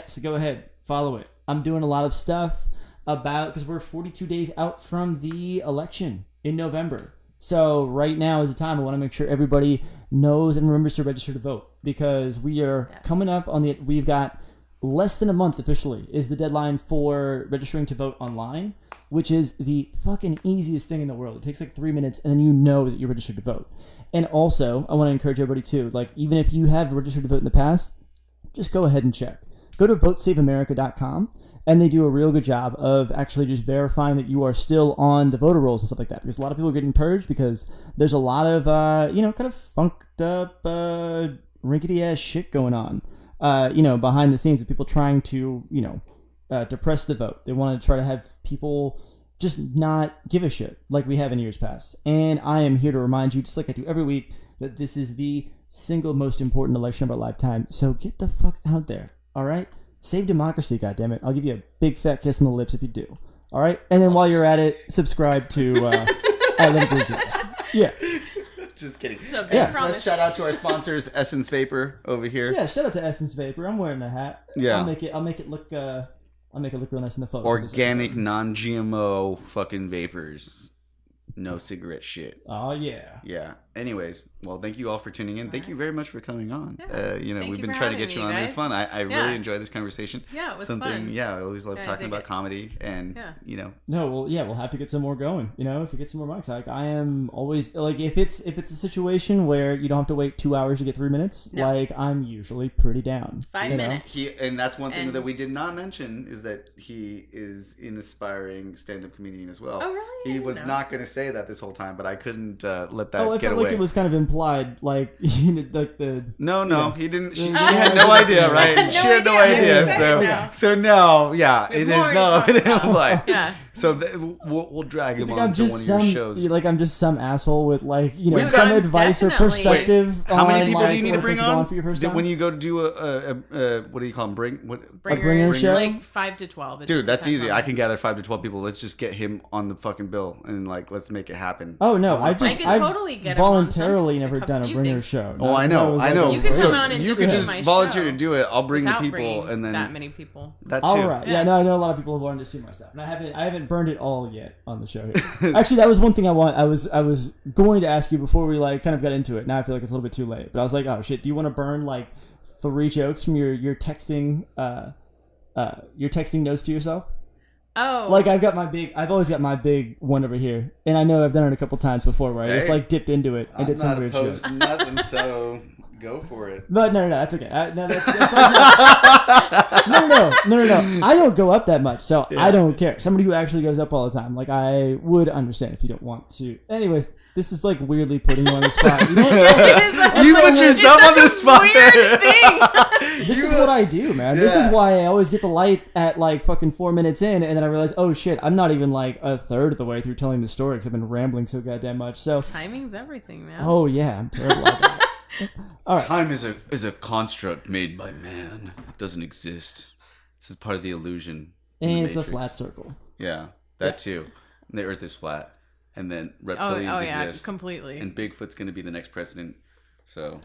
So go ahead, follow it. I'm doing a lot of stuff because we're 42 days out from the election in November. So right now is the time I want to make sure everybody knows and remembers to register to vote because we are coming up on we've got less than a month officially is the deadline for registering to vote online, which is the fucking easiest thing in the world. It takes like 3 minutes and then you know that you're registered to vote. And also, I want to encourage everybody too, like even if you have registered to vote in the past, just go ahead and check. Go to votesaveamerica.com and they do a real good job of actually just verifying that you are still on the voter rolls and stuff like that. Because a lot of people are getting purged because there's a lot of, kind of funked up, rickety ass shit going on, behind the scenes of people trying to, depress the vote. They want to try to have people just not give a shit like we have in years past. And I am here to remind you, just like I do every week, that this is the single most important election of our lifetime. So get the fuck out there. All right? Save democracy, goddammit. I'll give you a big fat kiss on the lips if you do. All right? And then while you're at it, subscribe to Yeah. Just kidding. It's a big promise. Let's shout out to our sponsors, Essence Vapor over here. Yeah, shout out to Essence Vapor. I'm wearing the hat. Yeah. I'll make it look real nice in the photo. Organic, non-GMO fucking vapors. No cigarette shit. Oh, yeah. Yeah. Anyways, well, thank you all for tuning in. Thank you very much for coming on. We've been for trying to having get you me, on. It was guys. fun. I really enjoyed this conversation. Yeah, it was fun. Yeah, I always love talking about comedy and, No, we'll have to get some more going. If you get some more mics. Like, I am always, like, if it's a situation where you don't have to wait 2 hours to get 3 minutes, like, I'm usually pretty down. 5 minutes. And that's one thing that we did not mention is that he is an aspiring stand-up comedian as well. Oh, really? He was not going to say that this whole time, but I couldn't let that I get felt away. like it was kind of implied, like, like the... No, he didn't. She had no idea, right? No she had no idea. idea. So no, yeah, it is more to no talk about. implied. Yeah. So we'll drag him I'm on to just one of your shows. Like I'm just some asshole with like We've some got advice or definitely- perspective. How many on, people like, do you need to what it's bring like go on for your first time? when you go to do a what do you call them? bringer show? Like 5 to 12. It Dude, just that's depends easy. on I can gather 5 to 12 people. Let's just get him on the fucking bill and like let's make it happen. Oh no, I've can totally get him on voluntarily some- never a done a few bringer things. show. Oh, I know. You can So come on and you just can do just my volunteer show to do it. I'll bring the without people bringing and then that many people. that too. All right. Yeah, no, I know a lot of people have wanted to see my stuff, and I haven't burned it all yet on the show here. Actually, that was one thing I was going to ask you before we like kind of got into it. Now I feel like it's a little bit too late, but I was like, oh shit, do you want to burn like 3 jokes from your texting notes to yourself? Oh. Like I've always got my big one over here, and I know I've done it a couple times before where I just like dipped into it and did some weird shit. I'm not opposed to nothing, so go for it. But no, that's okay. No, I don't go up that much, so I don't care. Somebody who actually goes up all the time, like I would understand if you don't want to. Anyways, this is like weirdly putting you on the spot. You know? You put yourself on the spot there. This is what I do, man. This is why I always get the light at like fucking 4 minutes in, and then I realize, oh shit, I'm not even like a third of the way through telling the story because I've been rambling so goddamn much. So Timing's everything, man. oh yeah, I'm terrible at that. All right. Time is a construct made by man. It doesn't exist. It's part of the illusion. in the And it's a Matrix. flat circle. Yeah, that too. And the Earth is flat, and then reptilians yeah, exist. completely. And Bigfoot's going to be the next president. So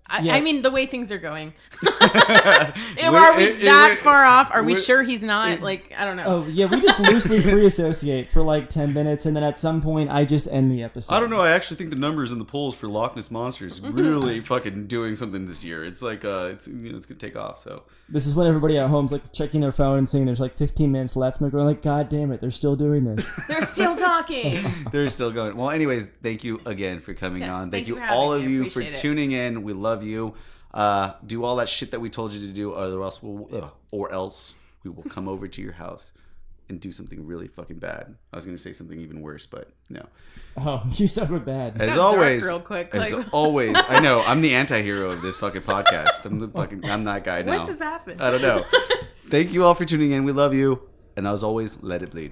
I mean, the way things are going. Are we that far off? Are we sure he's not? Like, I don't know. Oh, yeah, we just loosely free associate for like 10 minutes, and then at some point, I just end the episode. I don't know. I actually think the numbers in the polls for Loch Ness Monster is really fucking doing something this year. It's like, it's gonna take off. So this is when everybody at home's like checking their phone and seeing there's like 15 minutes left, and they're going like, God damn it, they're still doing this. They're still talking. They're still going. Well, anyways, thank you again for coming on. Thank you all of you for tuning in. We love you. Do all that shit that we told you to do, or else we will come over to your house and do something really fucking bad. I was gonna say something even worse, but no. Oh, you stuck with bad. As always, real quick. As always, I know I'm the anti-hero of this fucking podcast. I'm that guy now. What just happened? I don't know. Thank you all for tuning in. We love you, and as always, let it bleed.